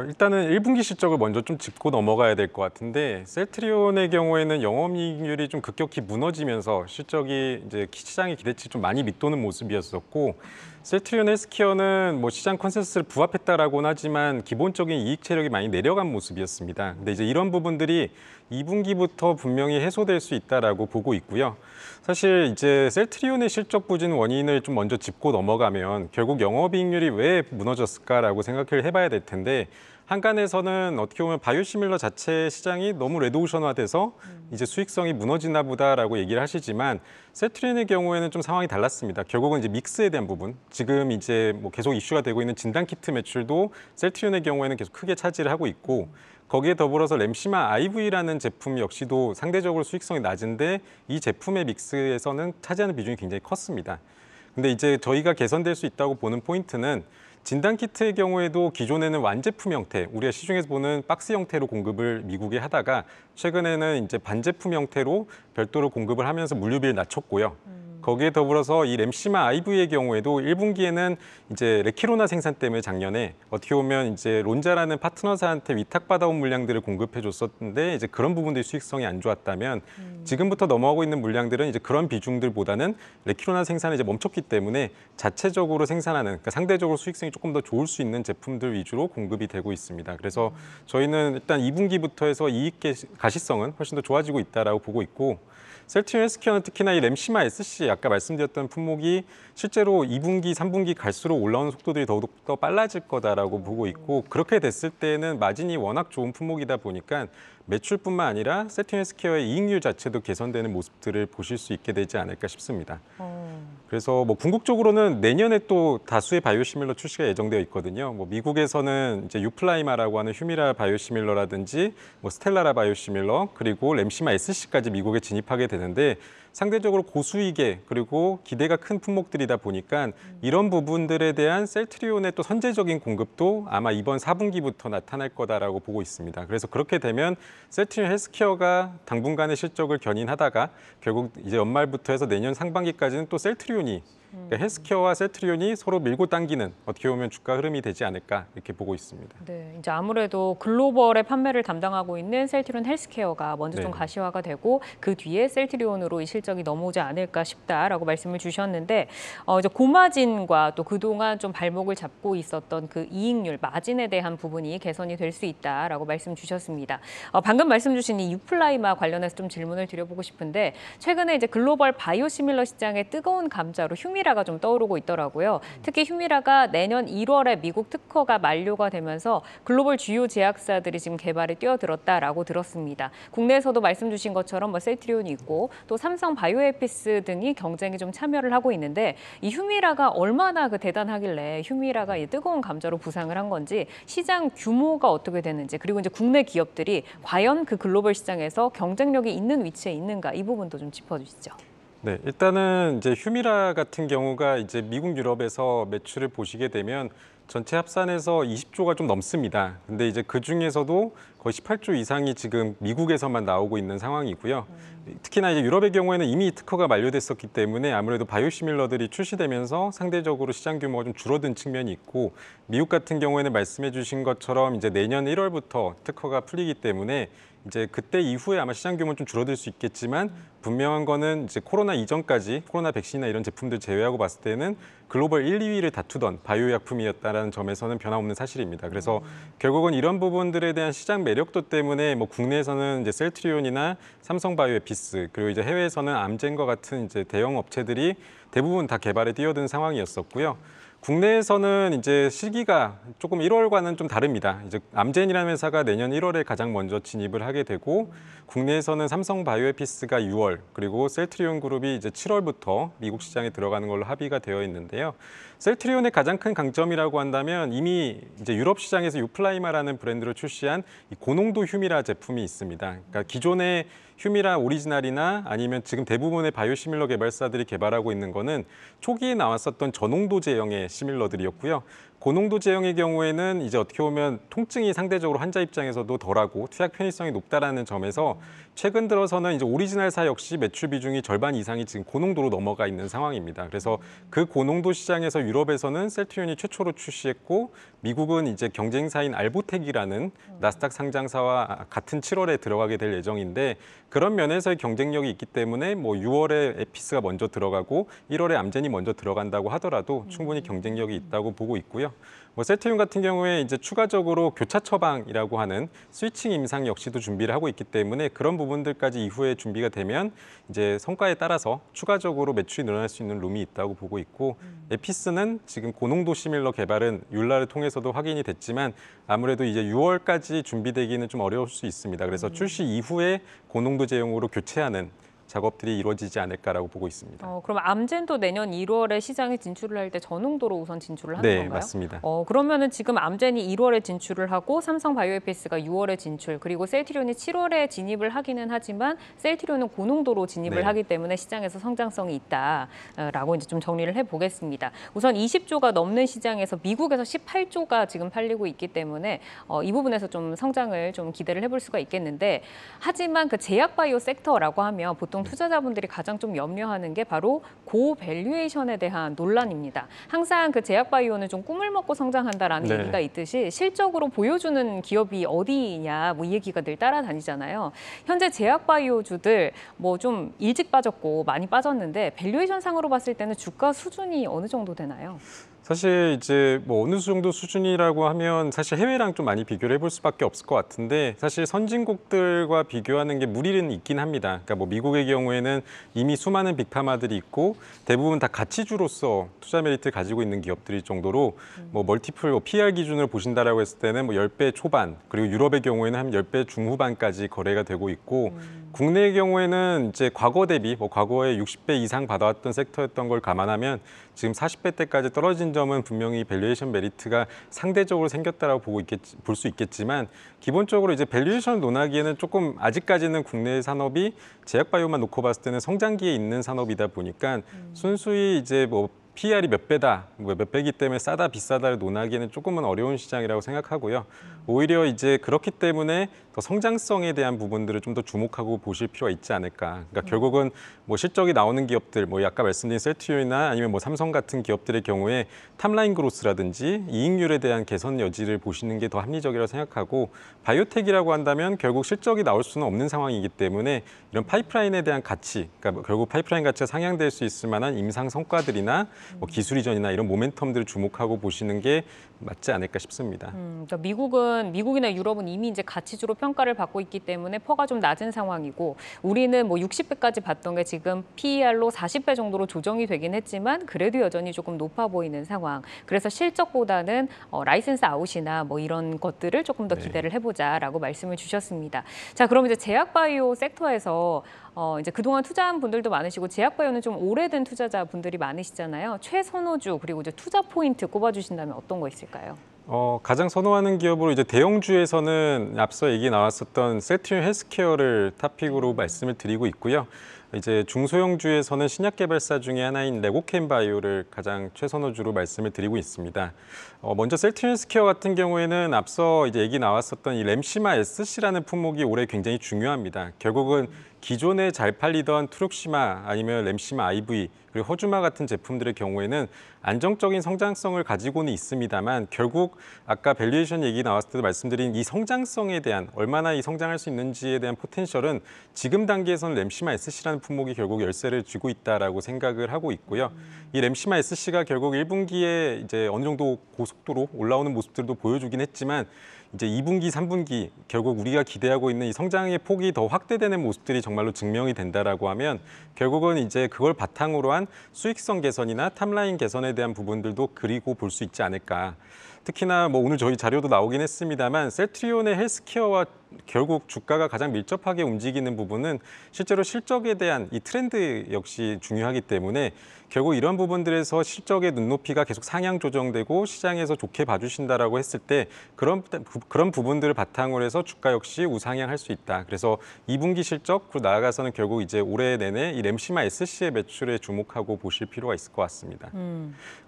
일단은 1분기 실적을 먼저 좀 짚고 넘어가야 될 것 같은데, 셀트리온의 경우에는 영업이익률이 좀 급격히 무너지면서 실적이 이제 시장의 기대치 좀 많이 밑도는 모습이었었고, 셀트리온 헬스케어는 뭐 시장 컨센서스를 부합했다라고는 하지만 기본적인 이익 체력이 많이 내려간 모습이었습니다. 근데 이제 이런 부분들이 2분기부터 분명히 해소될 수 있다라고 보고 있고요. 사실 이제 셀트리온의 실적 부진 원인을 좀 먼저 짚고 넘어가면 결국 영업이익률이 왜 무너졌을까라고 생각을 해봐야 될 텐데, 한간에서는 어떻게 보면 바이오시밀러 자체 시장이 너무 레드오션화돼서 이제 수익성이 무너지나 보다라고 얘기를 하시지만, 셀트리온의 경우에는 좀 상황이 달랐습니다. 결국은 이제 믹스에 대한 부분, 지금 이제 뭐 계속 이슈가 되고 있는 진단키트 매출도 셀트리온의 경우에는 계속 크게 차지를 하고 있고, 거기에 더불어서 램시마 IV라는 제품 역시도 상대적으로 수익성이 낮은데 이 제품의 믹스에서는 차지하는 비중이 굉장히 컸습니다. 근데 이제 저희가 개선될 수 있다고 보는 포인트는, 진단키트의 경우에도 기존에는 완제품 형태, 우리가 시중에서 보는 박스 형태로 공급을 미국에 하다가 최근에는 이제 반제품 형태로 별도로 공급을 하면서 물류비를 낮췄고요. 거기에 더불어서 이 램시마 IV의 경우에도 1분기에는 이제 레키로나 생산 때문에 작년에 어떻게 보면 이제 론자라는 파트너사한테 위탁받아온 물량들을 공급해 줬었는데 이제 그런 부분들이 수익성이 안 좋았다면 지금부터 넘어가고 있는 물량들은 이제 그런 비중들보다는 레키로나 생산이 이제 멈췄기 때문에 자체적으로 생산하는, 그러니까 상대적으로 수익성이 조금 더 좋을 수 있는 제품들 위주로 공급이 되고 있습니다. 그래서 저희는 일단 2분기부터 해서 이익 가시성은 훨씬 더 좋아지고 있다라고 보고 있고, 셀트리온 헬스케어는 특히나 이 램시마 SC 아까 말씀드렸던 품목이 실제로 2분기, 3분기 갈수록 올라오는 속도들이 더욱 더 빨라질 거다라고 보고 있고, 그렇게 됐을 때는 마진이 워낙 좋은 품목이다 보니까 매출뿐만 아니라 셀트리온 헬스케어의 이익률 자체도 개선되는 모습들을 보실 수 있게 되지 않을까 싶습니다. 그래서 뭐 궁극적으로는 내년에 또 다수의 바이오시밀러 출시가 예정되어 있거든요. 뭐 미국에서는 이제 유플라이마라고 하는 휴미라 바이오시밀러라든지 뭐 스텔라라 바이오시밀러, 그리고 램시마 SC까지 미국에 진입하게 되는데, 상대적으로 고수익에 그리고 기대가 큰 품목들이다 보니까 이런 부분들에 대한 셀트리온의 또 선제적인 공급도 아마 이번 4분기부터 나타날 거다라고 보고 있습니다. 그래서 그렇게 되면 셀트리온 헬스케어가 당분간의 실적을 견인하다가 결국 이제 연말부터 해서 내년 상반기까지는 또 셀트리온이, 그러니까 헬스케어와 셀트리온이 서로 밀고 당기는 어떻게 보면 주가 흐름이 되지 않을까 이렇게 보고 있습니다. 네, 이제 아무래도 글로벌의 판매를 담당하고 있는 셀트리온 헬스케어가 먼저 좀 네. 가시화가 되고 그 뒤에 셀트리온으로 이 실적이 넘어오지 않을까 싶다라고 말씀을 주셨는데, 이제 고마진과 또 그동안 좀 발목을 잡고 있었던 그 이익률, 마진에 대한 부분이 개선이 될 수 있다라고 말씀 주셨습니다. 방금 말씀 주신 이 유플라이마 관련해서 좀 질문을 드려보고 싶은데, 최근에 이제 글로벌 바이오시밀러 시장의 뜨거운 감자로 휴미라가 좀 떠오르고 있더라고요. 특히 휴미라가 내년 1월에 미국 특허가 만료가 되면서 글로벌 주요 제약사들이 지금 개발에 뛰어들었다라고 들었습니다. 국내에서도 말씀 주신 것처럼 뭐 셀트리온이 있고 또 삼성 바이오에피스 등이 경쟁에 좀 참여를 하고 있는데, 이 휴미라가 얼마나 그 대단하길래 휴미라가 이 뜨거운 감자로 부상을 한 건지, 시장 규모가 어떻게 되는지, 그리고 이제 국내 기업들이 과연 그 글로벌 시장에서 경쟁력이 있는 위치에 있는가, 이 부분도 좀 짚어주시죠. 네, 일단은 이제 휴미라 같은 경우가 이제 미국, 유럽에서 매출을 보시게 되면 전체 합산해서 20조가 좀 넘습니다. 근데 이제 그 중에서도 거의 18조 이상이 지금 미국에서만 나오고 있는 상황이고요. 특히나 이제 유럽의 경우에는 이미 특허가 만료됐었기 때문에 아무래도 바이오시밀러들이 출시되면서 상대적으로 시장 규모가 좀 줄어든 측면이 있고, 미국 같은 경우에는 말씀해 주신 것처럼 이제 내년 1월부터 특허가 풀리기 때문에 이제 그때 이후에 아마 시장 규모는 좀 줄어들 수 있겠지만, 분명한 거는 이제 코로나 이전까지 코로나 백신이나 이런 제품들 제외하고 봤을 때는 글로벌 1, 2위를 다투던 바이오 약품이었다라는 점에서는 변함없는 사실입니다. 그래서 결국은 이런 부분들에 대한 시장 매력도 때문에 뭐 국내에서는 이제 셀트리온이나 삼성 바이오에피스, 그리고 이제 해외에서는 암젠과 같은 이제 대형 업체들이 대부분 다 개발에 뛰어든 상황이었었고요. 국내에서는 이제 시기가 조금 1월과는 좀 다릅니다. 이제 암젠이라는 회사가 내년 1월에 가장 먼저 진입을 하게 되고, 국내에서는 삼성 바이오에피스가 6월, 그리고 셀트리온 그룹이 이제 7월부터 미국 시장에 들어가는 걸로 합의가 되어 있는데요. 셀트리온의 가장 큰 강점이라고 한다면 이미 이제 유럽 시장에서 유플라이마라는 브랜드로 출시한 이 고농도 휴미라 제품이 있습니다. 그러니까 기존의 휴미라 오리지널이나 아니면 지금 대부분의 바이오시밀러 개발사들이 개발하고 있는 거는 초기에 나왔었던 저농도 제형의 시밀러들이었고요. 고농도 제형의 경우에는 이제 어떻게 보면 통증이 상대적으로 환자 입장에서도 덜하고 투약 편의성이 높다라는 점에서 최근 들어서는 이제 오리지널사 역시 매출 비중이 절반 이상이 지금 고농도로 넘어가 있는 상황입니다. 그래서 그 고농도 시장에서 유럽에서는 셀트리온이 최초로 출시했고, 미국은 이제 경쟁사인 알보텍이라는 나스닥 상장사와 같은 7월에 들어가게 될 예정인데, 그런 면에서의 경쟁력이 있기 때문에 뭐 6월에 에피스가 먼저 들어가고 1월에 암젠이 먼저 들어간다고 하더라도 충분히 경쟁력이 있다고 보고 있고요. 뭐 셀트리온 같은 경우에 이제 추가적으로 교차 처방이라고 하는 스위칭 임상 역시도 준비를 하고 있기 때문에 그런 부분들까지 이후에 준비가 되면 이제 성과에 따라서 추가적으로 매출이 늘어날 수 있는 룸이 있다고 보고 있고, 에피스는 지금 고농도 시밀러 개발은 율라를 통해서도 확인이 됐지만 아무래도 이제 6월까지 준비되기는 좀 어려울 수 있습니다. 그래서 출시 이후에 고농도 제형으로 교체하는 작업들이 이루어지지 않을까라고 보고 있습니다. 그럼 암젠도 내년 1월에 시장에 진출을 할 때 저농도로 우선 진출을 하는 네, 건가요? 맞습니다. 그러면은 지금 암젠이 1월에 진출을 하고 삼성 바이오에피스가 6월에 진출, 그리고 셀트리온이 7월에 진입을 하기는 하지만 셀트리온은 고농도로 진입을 네. 하기 때문에 시장에서 성장성이 있다라고 이제 좀 정리를 해보겠습니다. 우선 20조가 넘는 시장에서 미국에서 18조가 지금 팔리고 있기 때문에 이 부분에서 좀 성장을 좀 기대를 해볼 수가 있겠는데, 하지만 그 제약 바이오 섹터라고 하면 보통 투자자분들이 가장 좀 염려하는 게 바로 고밸류에이션에 대한 논란입니다. 항상 그 제약바이오는 좀 꿈을 먹고 성장한다라는 네. 얘기가 있듯이 실적으로 보여주는 기업이 어디냐 뭐 이 얘기가 늘 따라다니잖아요. 현재 제약바이오주들 뭐 좀 일찍 빠졌고 많이 빠졌는데 밸류에이션 상으로 봤을 때는 주가 수준이 어느 정도 되나요? 사실 이제 뭐 어느 정도 수준이라고 하면 사실 해외랑 좀 많이 비교를 해볼 수밖에 없을 것 같은데 사실 선진국들과 비교하는 게 무리는 있긴 합니다. 그러니까 뭐 미국의 경우에는 이미 수많은 빅파마들이 있고 대부분 다 가치주로서 투자 메리트를 가지고 있는 기업들일 정도로 뭐 멀티플 PR 기준을 보신다라고 했을 때는 뭐 10배 초반 그리고 유럽의 경우에는 한 10배 중후반까지 거래가 되고 있고 국내의 경우에는 이제 과거 대비 뭐 과거에 60배 이상 받아왔던 섹터였던 걸 감안하면 지금 40배대까지 떨어진 점은 분명히 밸류에이션 메리트가 상대적으로 생겼다라고 볼 수 있겠지만 기본적으로 이제 밸류에이션을 논하기에는 조금 아직까지는 국내 산업이 제약바이오만 놓고 봤을 때는 성장기에 있는 산업이다 보니까 순수히 이제 뭐 PR이 몇 배다, 몇 배기 때문에 싸다, 비싸다를 논하기에는 조금은 어려운 시장이라고 생각하고요. 오히려 이제 그렇기 때문에 더 성장성에 대한 부분들을 좀 더 주목하고 보실 필요가 있지 않을까. 그러니까 결국은 뭐 실적이 나오는 기업들, 뭐 아까 말씀드린 셀트리온이나 아니면 뭐 삼성 같은 기업들의 경우에 탑라인 그로스라든지 이익률에 대한 개선 여지를 보시는 게 더 합리적이라고 생각하고 바이오텍이라고 한다면 결국 실적이 나올 수는 없는 상황이기 때문에 이런 파이프라인에 대한 가치, 그러니까 결국 파이프라인 가치가 상향될 수 있을 만한 임상 성과들이나 뭐 기술 이전이나 이런 모멘텀들을 주목하고 보시는 게 맞지 않을까 싶습니다. 그러니까 미국이나 유럽은 이미 이제 가치주로 평가를 받고 있기 때문에 퍼가 좀 낮은 상황이고 우리는 뭐 60배까지 봤던 게 지금 PER로 40배 정도로 조정이 되긴 했지만 그래도 여전히 조금 높아 보이는 상황. 그래서 실적보다는 라이센스 아웃이나 뭐 이런 것들을 조금 더 기대를 해보자라고 말씀을 주셨습니다. 자, 그럼 이제 제약바이오 섹터에서 이제 그동안 투자한 분들도 많으시고 제약바이오는 좀 오래된 투자자분들이 많으시잖아요. 최선호주 그리고 이제 투자 포인트 꼽아주신다면 어떤 거 있을까요? 가장 선호하는 기업으로 이제 대형주에서는 앞서 얘기 나왔었던 셀트리온 헬스케어를 토픽으로 말씀을 드리고 있고요. 이제 중소형주에서는 신약 개발사 중에 하나인 레고캠 바이오를 가장 최선호주로 말씀을 드리고 있습니다. 먼저 셀트리온 헬스케어 같은 경우에는 앞서 이제 얘기 나왔었던 이 램시마 SC라는 품목이 올해 굉장히 중요합니다. 결국은 기존에 잘 팔리던 트룩시마 아니면 램시마 IV 그리고 허주마 같은 제품들의 경우에는 안정적인 성장성을 가지고는 있습니다만 결국 아까 밸류에이션 얘기 나왔을 때도 말씀드린 이 성장성에 대한 얼마나 이 성장할 수 있는지에 대한 포텐셜은 지금 단계에서는 램시마 SC라는 품목이 결국 열쇠를 쥐고 있다라고 생각을 하고 있고요. 이 램시마 SC가 결국 1분기에 이제 어느 정도 고속도로 올라오는 모습들도 보여주긴 했지만 이제 2분기, 3분기 결국 우리가 기대하고 있는 이 성장의 폭이 더 확대되는 모습들이 정말로 증명이 된다라고 하면 결국은 이제 그걸 바탕으로 한 수익성 개선이나 탑라인 개선에 대한 부분들도 그리고 볼 수 있지 않을까. 특히나 뭐 오늘 저희 자료도 나오긴 했습니다만 셀트리온의 헬스케어와 결국 주가가 가장 밀접하게 움직이는 부분은 실제로 실적에 대한 이 트렌드 역시 중요하기 때문에 결국 이런 부분들에서 실적의 눈높이가 계속 상향 조정되고 시장에서 좋게 봐주신다라고 했을 때 그런 부분들을 바탕으로 해서 주가 역시 우상향할 수 있다. 그래서 2분기 실적 그리고 나아가서는 결국 이제 올해 내내 이 램시마 SC의 매출에 주목하고 보실 필요가 있을 것 같습니다.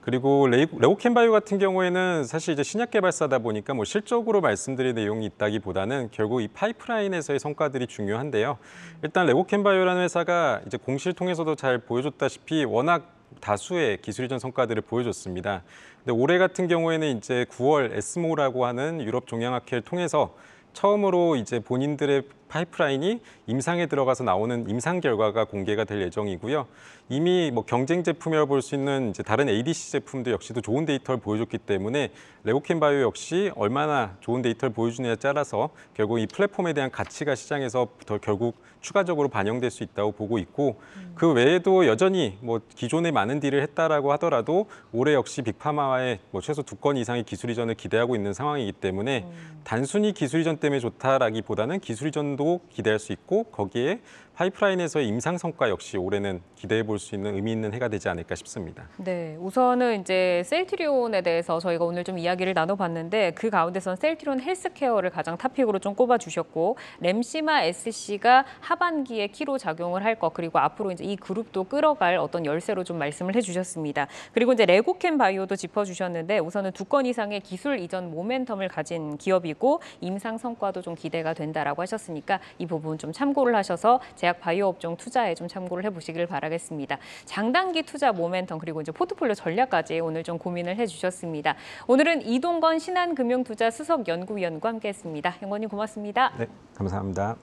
그리고 레고캠 바이오 같은 경우에는 사실 이제 신약 개발사다 보니까 뭐 실적으로 말씀드릴 내용이 있다기보다는 결국 이 파이프라인에서의 성과들이 중요한데요. 일단 레고캠 바이오라는 회사가 이제 공시를 통해서도 잘 보여줬다시피 워낙 다수의 기술 이전 성과들을 보여줬습니다. 근데 올해 같은 경우에는 이제 9월 에스모라고 하는 유럽 종양학회를 통해서 처음으로 이제 본인들의 파이프라인이 임상에 들어가서 나오는 임상 결과가 공개가 될 예정이고요. 이미 뭐 경쟁 제품이라고 볼 수 있는 이제 다른 ADC 제품도 역시도 좋은 데이터를 보여줬기 때문에 레고캠 바이오 역시 얼마나 좋은 데이터를 보여주느냐에 따라서 결국 이 플랫폼에 대한 가치가 시장에서 더 결국 추가적으로 반영될 수 있다고 보고 있고 그 외에도 여전히 뭐 기존에 많은 딜을 했다라고 하더라도 올해 역시 빅파마와의 뭐 최소 2건 이상의 기술 이전을 기대하고 있는 상황이기 때문에 단순히 기술 이전 때문에 좋다라기보다는 기술 이전도 기대할 수 있고 거기에 파이프라인에서의 임상 성과 역시 올해는 기대해 볼 수 있는 의미 있는 해가 되지 않을까 싶습니다. 네, 우선은 이제 셀트리온에 대해서 저희가 오늘 좀 이야기를 나눠봤는데 그 가운데선 셀트리온 헬스케어를 가장 탑픽으로 좀 꼽아주셨고 램시마 SC가 하반기에 키로 작용을 할 것 그리고 앞으로 이제 이 그룹도 끌어갈 어떤 열쇠로 좀 말씀을 해주셨습니다. 그리고 이제 레고캠 바이오도 짚어주셨는데 우선은 2건 이상의 기술 이전 모멘텀을 가진 기업이고 임상 성과도 좀 기대가 된다라고 하셨으니까 이 부분 좀 참고를 하셔서 제약 바이오 업종 투자에 좀 참고를 해보시길 바라겠습니다. 장단기 투자 모멘텀 그리고 이제 포트폴리오 전략까지 오늘 좀 고민을 해주셨습니다. 오늘은 이동건 신한금융투자 수석연구위원과 함께했습니다. 연구원님 고맙습니다. 네, 감사합니다.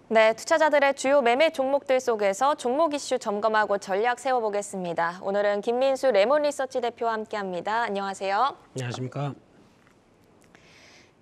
네, 투자자들의 주요 매매 종목들 속에서 종목 이슈 점검하고 전략 세워보겠습니다. 오늘은 김민수 레몬리서치 대표와 함께합니다. 안녕하세요. 안녕하십니까.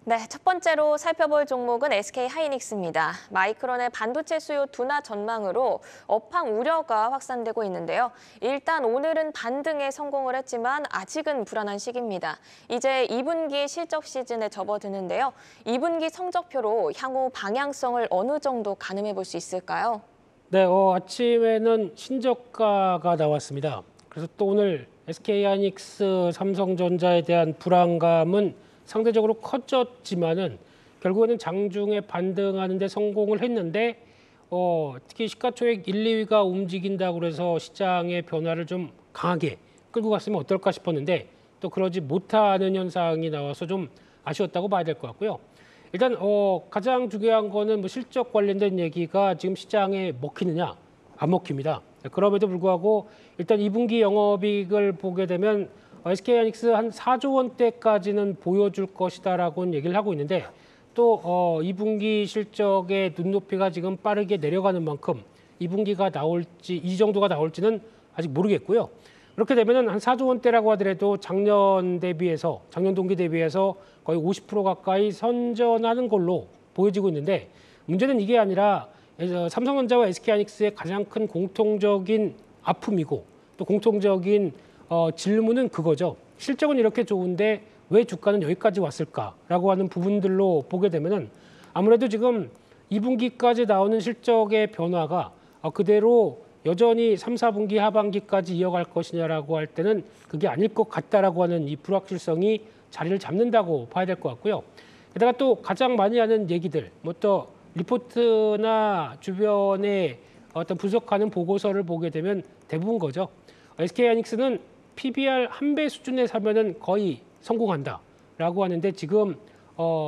네, 첫 번째로 살펴볼 종목은 SK하이닉스입니다. 마이크론의 반도체 수요 둔화 전망으로 업황 우려가 확산되고 있는데요. 일단 오늘은 반등에 성공을 했지만 아직은 불안한 시기입니다. 이제 2분기 실적 시즌에 접어드는데요. 2분기 성적표로 향후 방향성을 어느 정도 가늠해 볼 수 있을까요? 네, 아침에는 신저가가 나왔습니다. 그래서 또 오늘 SK하이닉스, 삼성전자에 대한 불안감은 상대적으로 커졌지만은 결국에는 장중에 반등하는 데 성공을 했는데 특히 시가총액 1, 2위가 움직인다고 그래서 시장의 변화를 좀 강하게 끌고 갔으면 어떨까 싶었는데 또 그러지 못하는 현상이 나와서 좀 아쉬웠다고 봐야 될 것 같고요. 일단 가장 중요한 거는 뭐 실적 관련된 얘기가 지금 시장에 먹히느냐 안 먹힙니다. 그럼에도 불구하고 일단 2분기 영업이익을 보게 되면 SK하이닉스 한 4조 원대까지는 보여줄 것이다라고는 얘기를 하고 있는데 또 2분기 실적의 눈높이가 지금 빠르게 내려가는 만큼 2분기가 나올지 이 정도가 나올지는 아직 모르겠고요. 그렇게 되면은 한 4조 원대라고 하더라도 작년 동기 대비해서 거의 50% 가까이 선전하는 걸로 보여지고 있는데 문제는 이게 아니라 삼성전자와 SK하이닉스의 가장 큰 공통적인 아픔이고 또 공통적인 질문은 그거죠. 실적은 이렇게 좋은데 왜 주가는 여기까지 왔을까라고 하는 부분들로 보게 되면은 아무래도 지금 2분기까지 나오는 실적의 변화가 그대로 여전히 3, 4분기 하반기까지 이어갈 것이냐라고 할 때는 그게 아닐 것 같다라고 하는 이 불확실성이 자리를 잡는다고 봐야 될 것 같고요. 게다가 또 가장 많이 하는 얘기들, 뭐 또 리포트나 주변에 어떤 분석하는 보고서를 보게 되면 대부분 거죠. SK하이닉스는 PBR 1배 수준에 사면은 거의 성공한다라고 하는데 지금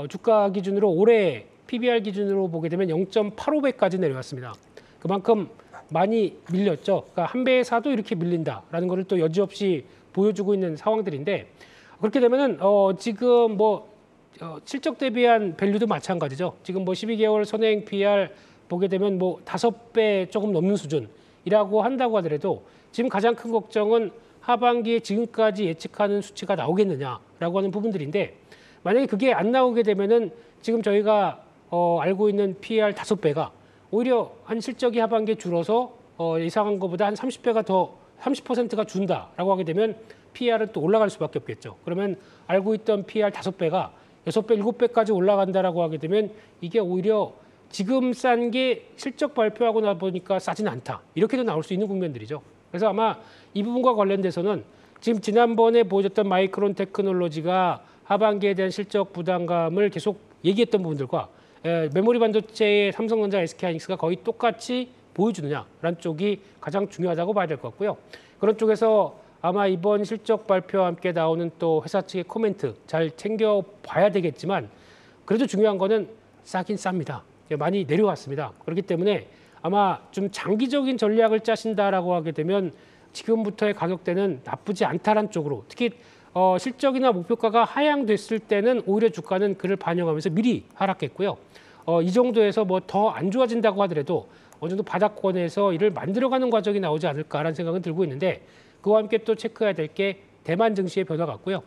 주가 기준으로 올해 PBR 기준으로 보게 되면 0.85배까지 내려왔습니다. 그만큼 많이 밀렸죠. 그러니까 한 배에 사도 이렇게 밀린다라는 것을 또 여지없이 보여주고 있는 상황들인데 그렇게 되면은 지금 실적 대비한 밸류도 마찬가지죠. 지금 12개월 선행 PR 보게 되면 5배 조금 넘는 수준이라고 한다고 하더라도 지금 가장 큰 걱정은 하반기에 지금까지 예측하는 수치가 나오겠느냐라고 하는 부분들인데 만약에 그게 안 나오게 되면은 지금 저희가 알고 있는 PER 5배가 오히려 한 실적이 하반기에 줄어서 예상한 것보다 한 30배가 더 30%가 준다라고 하게 되면 PER은 또 올라갈 수밖에 없겠죠. 그러면 알고 있던 PER 5배가 6배, 7배까지 올라간다라고 하게 되면 이게 오히려 지금 싼 게 실적 발표하고 나 보니까 싸진 않다. 이렇게도 나올 수 있는 국면들이죠. 그래서 아마 이 부분과 관련돼서는 지금 지난번에 보여줬던 마이크론 테크놀로지가 하반기에 대한 실적 부담감을 계속 얘기했던 부분들과 메모리 반도체의 삼성전자, SK하이닉스가 거의 똑같이 보여주느냐라는 쪽이 가장 중요하다고 봐야 될 것 같고요. 그런 쪽에서 아마 이번 실적 발표와 함께 나오는 또 회사 측의 코멘트 잘 챙겨봐야 되겠지만 그래도 중요한 거는 싸긴 쌉니다. 많이 내려왔습니다. 그렇기 때문에 아마 좀 장기적인 전략을 짜신다라고 하게 되면 지금부터의 가격대는 나쁘지 않다란 쪽으로 특히 실적이나 목표가가 하향됐을 때는 오히려 주가는 그를 반영하면서 미리 하락했고요. 이 정도에서 더 안 좋아진다고 하더라도 어느 정도 바닥권에서 이를 만들어가는 과정이 나오지 않을까라는 생각은 들고 있는데 그와 함께 또 체크해야 될 게 대만 증시의 변화 같고요.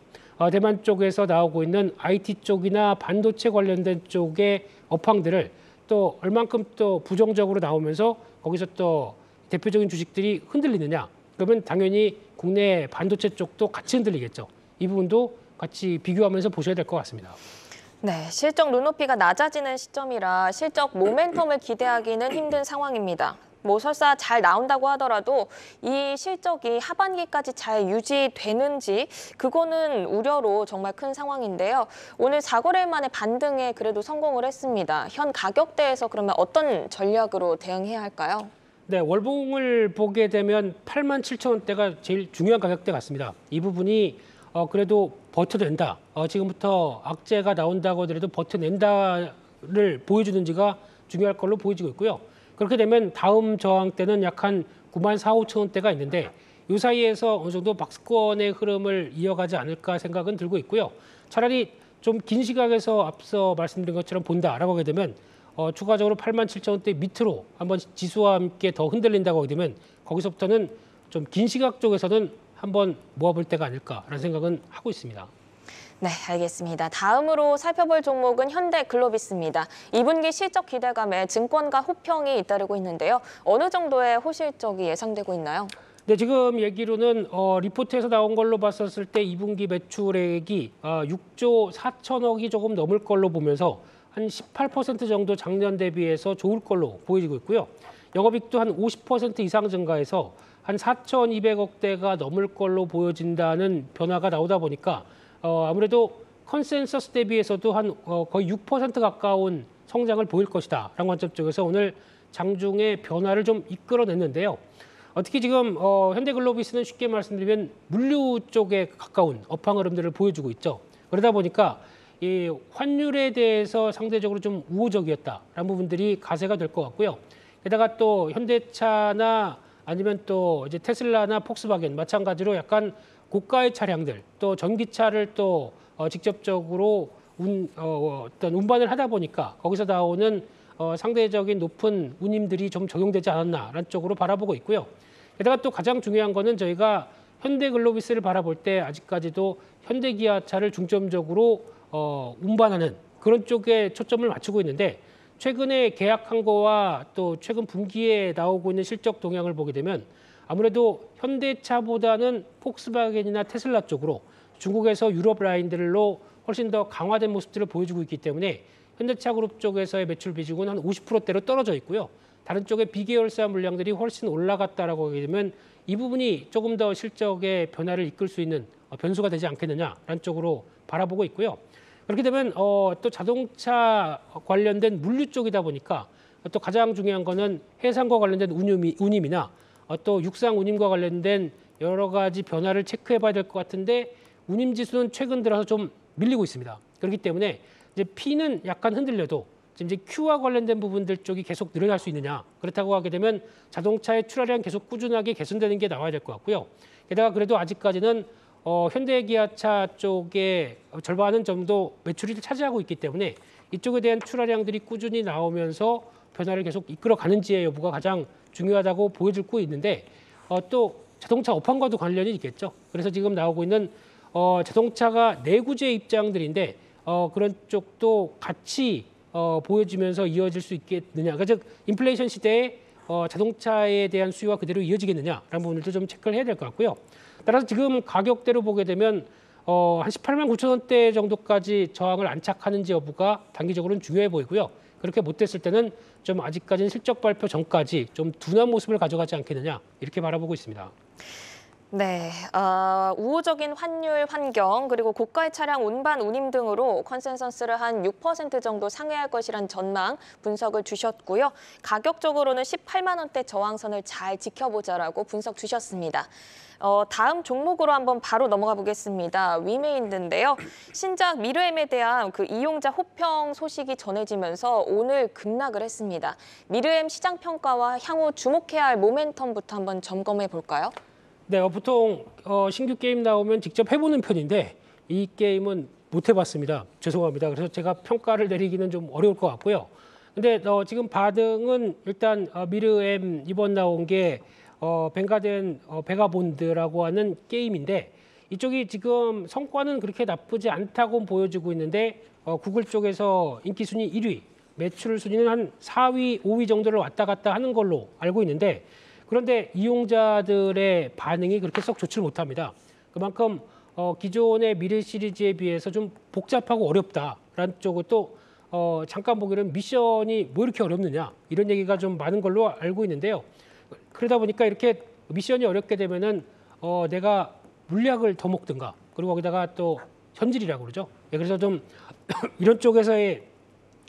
대만 쪽에서 나오고 있는 IT 쪽이나 반도체 관련된 쪽의 업황들을 또 얼만큼 또 부정적으로 나오면서 거기서 또 대표적인 주식들이 흔들리느냐. 그러면 당연히 국내 반도체 쪽도 같이 흔들리겠죠. 이 부분도 같이 비교하면서 보셔야 될 것 같습니다. 네, 실적 눈높이가 낮아지는 시점이라 실적 모멘텀을 기대하기는 힘든 상황입니다. 뭐 설사 잘 나온다고 하더라도 이 실적이 하반기까지 잘 유지되는지 그거는 우려로 정말 큰 상황인데요. 오늘 4거래일 만에 반등에 그래도 성공을 했습니다. 현 가격대에서 그러면 어떤 전략으로 대응해야 할까요? 네, 월봉을 보게 되면 87,000원대가 제일 중요한 가격대 같습니다. 이 부분이 그래도 버텨낸다. 지금부터 악재가 나온다고 하더라도 버텨낸다를 보여주는지가 중요할 걸로 보여지고 있고요. 그렇게 되면 다음 저항 때는 약 한 94,000~95,000원대가 있는데 이 사이에서 어느 정도 박스권의 흐름을 이어가지 않을까 생각은 들고 있고요. 차라리 좀 긴 시각에서 앞서 말씀드린 것처럼 본다라고 하게 되면 추가적으로 87,000원대 밑으로 한번 지수와 함께 더 흔들린다고 하게 되면 거기서부터는 좀 긴 시각 쪽에서는 한번 모아볼 때가 아닐까라는 생각은 하고 있습니다. 네, 알겠습니다. 다음으로 살펴볼 종목은 현대글로비스입니다. 2분기 실적 기대감에 증권가 호평이 잇따르고 있는데요. 어느 정도의 호실적이 예상되고 있나요? 네, 지금 얘기로는 리포트에서 나온 걸로 봤었을 때 2분기 매출액이 6조 4천억이 조금 넘을 걸로 보면서 한 18% 정도 작년 대비해서 좋을 걸로 보여지고 있고요. 영업이익도 한 50% 이상 증가해서 한 4,200억대가 넘을 걸로 보여진다는 변화가 나오다 보니까 아무래도 컨센서스 대비해서도 한 거의 6% 가까운 성장을 보일 것이다 라는 관점 쪽에서 오늘 장중에 변화를 좀 이끌어냈는데요. 특히 지금 현대글로비스는 쉽게 말씀드리면 물류 쪽에 가까운 업황 흐름들을 보여주고 있죠. 그러다 보니까 이 환율에 대해서 상대적으로 좀 우호적이었다라는 부분들이 가세가 될 것 같고요. 게다가 또 현대차나 아니면 또 이제 테슬라나 폭스바겐 마찬가지로 약간 고가의 차량들 또 전기차를 또 직접적으로 어떤 운반을 하다 보니까 거기서 나오는 상대적인 높은 운임들이 좀 적용되지 않았나라는 쪽으로 바라보고 있고요. 게다가 또 가장 중요한 거는 저희가 현대글로비스를 바라볼 때 아직까지도 현대기아차를 중점적으로 운반하는 그런 쪽에 초점을 맞추고 있는데 최근에 계약한 거와 또 최근 분기에 나오고 있는 실적 동향을 보게 되면 아무래도 현대차보다는 폭스바겐이나 테슬라 쪽으로 중국에서 유럽 라인들로 훨씬 더 강화된 모습들을 보여주고 있기 때문에 현대차 그룹 쪽에서의 매출 비중은 한 50%대로 떨어져 있고요. 다른 쪽의 비계열사 물량들이 훨씬 올라갔다라고 하게 되면 이 부분이 조금 더 실적의 변화를 이끌 수 있는 변수가 되지 않겠느냐라는 쪽으로 바라보고 있고요. 그렇게 되면 또 자동차 관련된 물류 쪽이다 보니까 또 가장 중요한 거는 해상과 관련된 운임이나 또 육상 운임과 관련된 여러 가지 변화를 체크해 봐야 될 것 같은데 운임 지수는 최근 들어서 좀 밀리고 있습니다. 그렇기 때문에 이제 P는 약간 흔들려도 지금 이제 Q와 관련된 부분들 쪽이 계속 늘어날 수 있느냐. 그렇다고 하게 되면 자동차의 출하량 계속 꾸준하게 개선되는 게 나와야 될 것 같고요. 게다가 그래도 아직까지는 현대기아차 쪽에 절반은 정도 매출이 차지하고 있기 때문에 이쪽에 대한 출하량들이 꾸준히 나오면서 변화를 계속 이끌어가는지의 여부가 가장 중요하다고 보여지고 있는데 또 자동차 업황과도 관련이 있겠죠. 그래서 지금 나오고 있는 자동차가 내구재 입장들인데 그런 쪽도 같이 보여지면서 이어질 수 있겠느냐. 그러니까 즉 인플레이션 시대에 자동차에 대한 수요가 그대로 이어지겠느냐라는 부분들도 좀 체크를 해야 될 것 같고요. 따라서 지금 가격대로 보게 되면 한 18만 9천 원대 정도까지 저항을 안착하는지 여부가 단기적으로는 중요해 보이고요. 그렇게 못됐을 때는 좀 아직까지는 실적 발표 전까지 좀 둔한 모습을 가져가지 않겠느냐 이렇게 바라보고 있습니다. 네, 우호적인 환율 환경 그리고 고가의 차량 운반 운임 등으로 컨센서스를 한 6% 정도 상회할 것이란 전망 분석을 주셨고요. 가격적으로는 18만 원대 저항선을 잘 지켜보자라고 분석 주셨습니다. 다음 종목으로 한번 바로 넘어가 보겠습니다. 위메인드인데요. 신작 미르엠에 대한 그 이용자 호평 소식이 전해지면서 오늘 급락을 했습니다. 미르엠 시장 평가와 향후 주목해야 할 모멘텀부터 한번 점검해 볼까요? 네, 보통 신규 게임 나오면 직접 해보는 편인데 이 게임은 못 해봤습니다. 죄송합니다. 그래서 제가 평가를 내리기는 좀 어려울 것 같고요. 근데 지금 반응은 일단 미르엠 이번 나온 게 뱅가된 베가본드라고 하는 게임인데 이쪽이 지금 성과는 그렇게 나쁘지 않다고 보여지고 있는데 구글 쪽에서 인기 순위 1위, 매출 순위는 한 4위, 5위 정도를 왔다 갔다 하는 걸로 알고 있는데 그런데 이용자들의 반응이 그렇게 썩 좋지를 못합니다. 그만큼 기존의 미래 시리즈에 비해서 좀 복잡하고 어렵다라는 쪽을 또 잠깐 보기에는 미션이 뭐 이렇게 어렵느냐 이런 얘기가 좀 많은 걸로 알고 있는데요. 그러다 보니까 이렇게 미션이 어렵게 되면은 내가 물약을 더 먹든가 그리고 거기다가 또 현질이라고 그러죠. 그래서 좀 이런 쪽에서의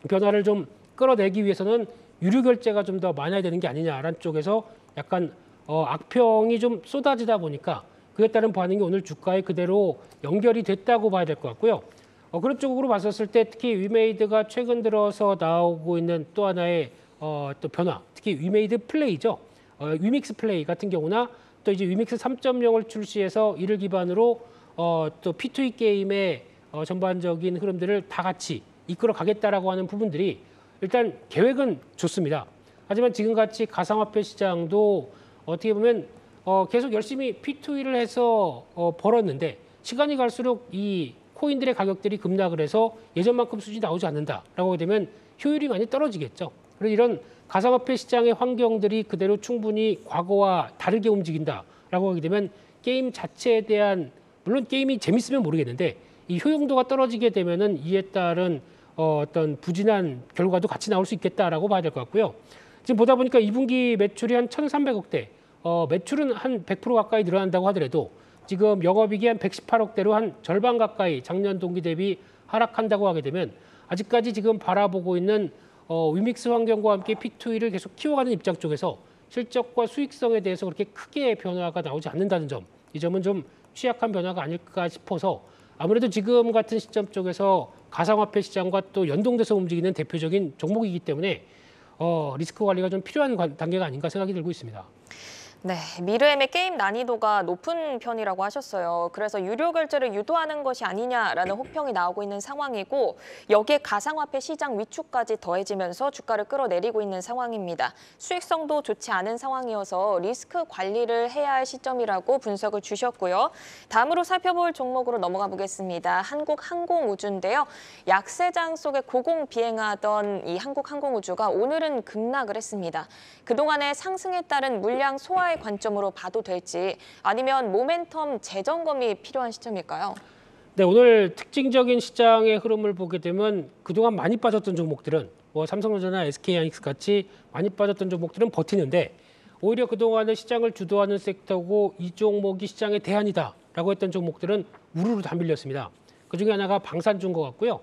변화를 좀 끌어내기 위해서는 유료 결제가 좀 더 많아야 되는 게 아니냐라는 쪽에서 약간 악평이 좀 쏟아지다 보니까 그에 따른 반응이 오늘 주가에 그대로 연결이 됐다고 봐야 될 것 같고요. 그런 쪽으로 봤었을 때 특히 위메이드가 최근 들어서 나오고 있는 또 하나의 또 변화, 특히 위메이드 플레이죠. 위믹스 플레이 같은 경우나 또 이제 위믹스 3.0을 출시해서 이를 기반으로 또 P2E 게임의 전반적인 흐름들을 다 같이 이끌어 가겠다라고 하는 부분들이 일단 계획은 좋습니다. 하지만 지금같이 가상화폐 시장도 어떻게 보면 계속 열심히 P2E를 해서 벌었는데 시간이 갈수록 이 코인들의 가격들이 급락을 해서 예전만큼 수준이 나오지 않는다라고 하게 되면 효율이 많이 떨어지겠죠. 그래서 이런 가상화폐 시장의 환경들이 그대로 충분히 과거와 다르게 움직인다라고 하게 되면 게임 자체에 대한 물론 게임이 재밌으면 모르겠는데 이 효용도가 떨어지게 되면은 이에 따른 어떤 부진한 결과도 같이 나올 수 있겠다라고 봐야 될 것 같고요. 지금 보다 보니까 2분기 매출이 한 1,300억대, 매출은 한 100% 가까이 늘어난다고 하더라도 지금 영업이익이 한 118억대로 한 절반 가까이 작년 동기 대비 하락한다고 하게 되면 아직까지 지금 바라보고 있는 위믹스 환경과 함께 P2E를 계속 키워가는 입장 쪽에서 실적과 수익성에 대해서 그렇게 크게 변화가 나오지 않는다는 점, 이 점은 좀 취약한 변화가 아닐까 싶어서 아무래도 지금 같은 시점 쪽에서 가상화폐 시장과 또 연동돼서 움직이는 대표적인 종목이기 때문에 리스크 관리가 좀 필요한 단계가 아닌가 생각이 들고 있습니다. 네, 미르엠의 게임 난이도가 높은 편이라고 하셨어요. 그래서 유료 결제를 유도하는 것이 아니냐라는 호평이 나오고 있는 상황이고 여기에 가상화폐 시장 위축까지 더해지면서 주가를 끌어내리고 있는 상황입니다. 수익성도 좋지 않은 상황이어서 리스크 관리를 해야 할 시점이라고 분석을 주셨고요. 다음으로 살펴볼 종목으로 넘어가 보겠습니다. 한국항공우주인데요. 약세장 속에 고공비행하던 이 한국항공우주가 오늘은 급락을 했습니다. 그동안의 상승에 따른 물량 소화의 관점으로 봐도 될지 아니면 모멘텀 재점검이 필요한 시점일까요? 네, 오늘 특징적인 시장의 흐름을 보게 되면 그동안 많이 빠졌던 종목들은 삼성전자나 SK하이닉스 같이 많이 빠졌던 종목들은 버티는데 오히려 그동안의 시장을 주도하는 섹터고 이 종목이 시장의 대안이다라고 했던 종목들은 우르르 다 밀렸습니다. 그중에 하나가 방산주인 것 같고요.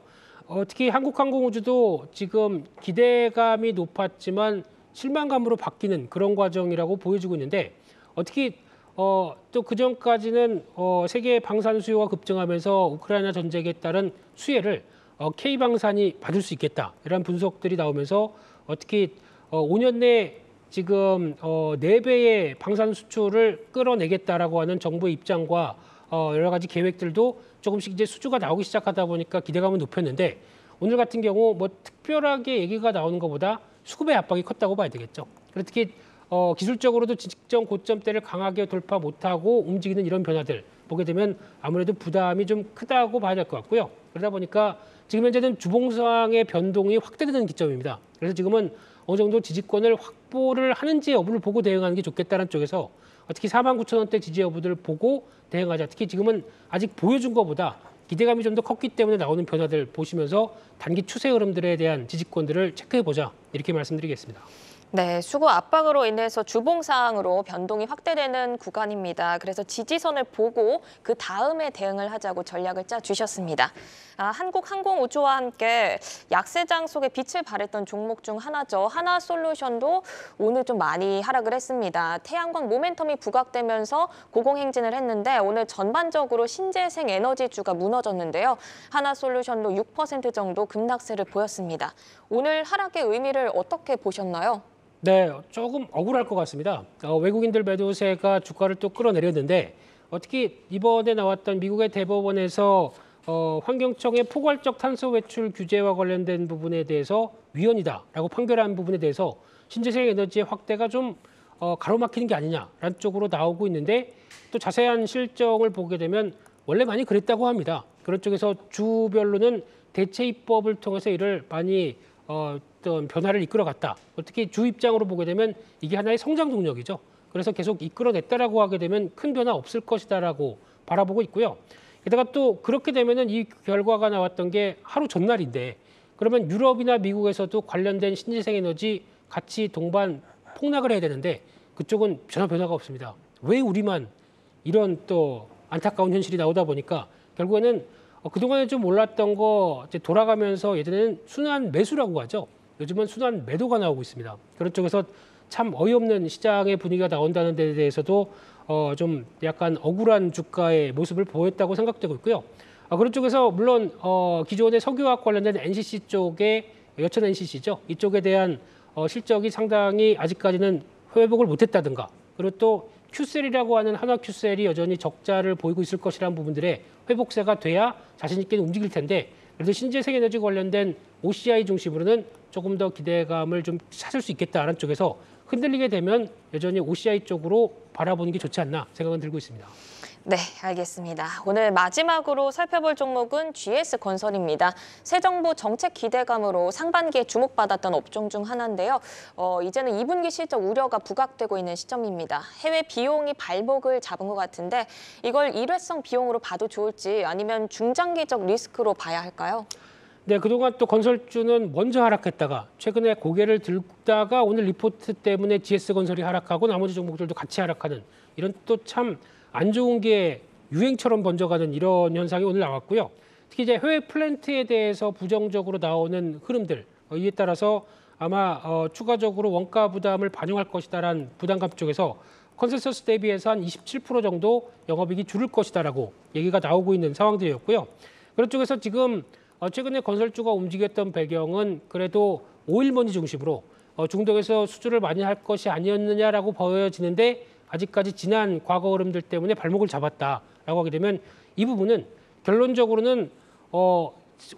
특히 한국항공우주도 지금 기대감이 높았지만 실망감으로 바뀌는 그런 과정이라고 보여지고 있는데 특히 또 그전까지는 세계 방산 수요가 급증하면서 우크라이나 전쟁에 따른 수혜를 K방산이 받을 수 있겠다 이런 분석들이 나오면서 특히 5년 내 지금 4배의 방산 수출을 끌어내겠다라고 하는 정부의 입장과 여러 가지 계획들도 조금씩 이제 수주가 나오기 시작하다 보니까 기대감은 높였는데 오늘 같은 경우 뭐 특별하게 얘기가 나오는 것보다 수급의 압박이 컸다고 봐야 되겠죠. 그리고 특히 기술적으로도 직전 고점대를 강하게 돌파 못하고 움직이는 이런 변화들 보게 되면 아무래도 부담이 좀 크다고 봐야 될 것 같고요. 그러다 보니까 지금 현재는 주봉상의 변동이 확대되는 기점입니다. 그래서 지금은 어느 정도 지지권을 확보를 하는지 여부를 보고 대응하는 게 좋겠다는 쪽에서 특히 49,000원대 지지 여부들을 보고 대응하자. 특히 지금은 아직 보여준 것보다 기대감이 좀 더 컸기 때문에 나오는 변화들 보시면서 단기 추세 흐름들에 대한 지지권들을 체크해보자 이렇게 말씀드리겠습니다. 네, 수급 압박으로 인해서 주봉상으로 변동이 확대되는 구간입니다. 그래서 지지선을 보고 그 다음에 대응을 하자고 전략을 짜주셨습니다. 한국항공우주와 함께 약세장 속에 빛을 발했던 종목 중 하나죠. 하나솔루션도 오늘 좀 많이 하락을 했습니다. 태양광 모멘텀이 부각되면서 고공행진을 했는데 오늘 전반적으로 신재생 에너지주가 무너졌는데요. 하나솔루션도 6% 정도 급락세를 보였습니다. 오늘 하락의 의미를 어떻게 보셨나요? 네, 조금 억울할 것 같습니다. 외국인들 매도세가 주가를 또 끌어내렸는데 특히 이번에 나왔던 미국의 대법원에서 환경청의 포괄적 탄소 배출 규제와 관련된 부분에 대해서 위헌이다라고 판결한 부분에 대해서 신재생 에너지의 확대가 좀 가로막히는 게 아니냐라는 쪽으로 나오고 있는데 또 자세한 실정을 보게 되면 원래 많이 그랬다고 합니다. 그런 쪽에서 주별로는 대체 입법을 통해서 이를 많이 어떤 변화를 이끌어갔다. 특히 주 입장으로 보게 되면 이게 하나의 성장 동력이죠. 그래서 계속 이끌어냈다라고 하게 되면 큰 변화 없을 것이다라고 바라보고 있고요. 게다가 또 그렇게 되면은 이 결과가 나왔던 게 하루 전날인데 그러면 유럽이나 미국에서도 관련된 신재생 에너지 같이 동반 폭락을 해야 되는데 그쪽은 전혀 변화가 없습니다. 왜 우리만 이런 또 안타까운 현실이 나오다 보니까 결국에는 그동안에 좀 올랐던 거 이제 돌아가면서 예전에는 순환 매수라고 하죠. 요즘은 순환 매도가 나오고 있습니다. 그런 쪽에서 참 어이없는 시장의 분위기가 나온다는 데 대해서도 좀 약간 억울한 주가의 모습을 보였다고 생각되고 있고요. 그런 쪽에서 물론 기존의 석유화학 관련된 NCC 쪽에 여천 NCC죠. 이쪽에 대한 실적이 상당히 아직까지는 회복을 못했다든가 그리고 또 큐셀이라고 하는 한화 큐셀이 여전히 적자를 보이고 있을 것이라는 부분들의 회복세가 돼야 자신 있게 움직일 텐데 그래도 신재생 에너지 관련된 OCI 중심으로는 조금 더 기대감을 좀 찾을 수 있겠다라는 쪽에서 흔들리게 되면 여전히 OCI 쪽으로 바라보는 게 좋지 않나 생각은 들고 있습니다. 네, 알겠습니다. 오늘 마지막으로 살펴볼 종목은 GS건설입니다. 새 정부 정책 기대감으로 상반기에 주목받았던 업종 중 하나인데요. 이제는 2분기 실적 우려가 부각되고 있는 시점입니다. 해외 비용이 발목을 잡은 것 같은데 이걸 일회성 비용으로 봐도 좋을지 아니면 중장기적 리스크로 봐야 할까요? 네, 그동안 또 건설주는 먼저 하락했다가 최근에 고개를 들다가 오늘 리포트 때문에 GS건설이 하락하고 나머지 종목들도 같이 하락하는 이런 또 참 안 좋은 게 유행처럼 번져가는 이런 현상이 오늘 나왔고요. 특히 이제 해외 플랜트에 대해서 부정적으로 나오는 흐름들 이에 따라서 아마 추가적으로 원가 부담을 반영할 것이다라는 부담감 쪽에서 컨센서스 대비해서 한 27% 정도 영업이익이 줄을 것이다라고 얘기가 나오고 있는 상황들이었고요. 그런 쪽에서 지금 최근에 건설주가 움직였던 배경은 그래도 오일머니 중심으로 중동에서 수주를 많이 할 것이 아니었느냐라고 보여지는데 아직까지 지난 과거 흐름들 때문에 발목을 잡았다라고 하게 되면 이 부분은 결론적으로는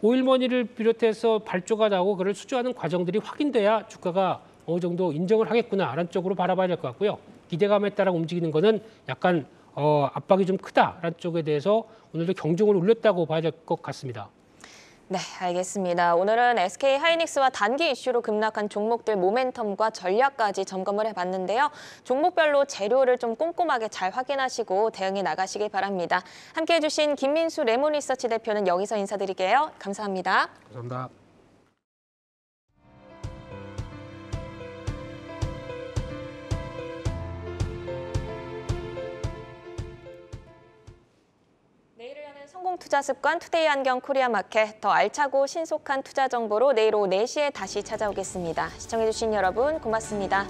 오일머니를 비롯해서 발주가 나오고 그걸 수주하는 과정들이 확인돼야 주가가 어느 정도 인정을 하겠구나라는 쪽으로 바라봐야 될 것 같고요. 기대감에 따라 움직이는 거는 약간 압박이 좀 크다라는 쪽에 대해서 오늘도 경종을 울렸다고 봐야 될 것 같습니다. 네, 알겠습니다. 오늘은 SK하이닉스와 단기 이슈로 급락한 종목들 모멘텀과 전략까지 점검을 해봤는데요. 종목별로 재료를 좀 꼼꼼하게 잘 확인하시고 대응해 나가시길 바랍니다. 함께해 주신 김민수 레몬리서치 대표는 여기서 인사드릴게요. 감사합니다. 감사합니다. 내일을 여는 성공투자 습관 투데이 안경 코리아마켓 더 알차고 신속한 투자 정보로 내일 오후 4시에 다시 찾아오겠습니다. 시청해주신 여러분 고맙습니다.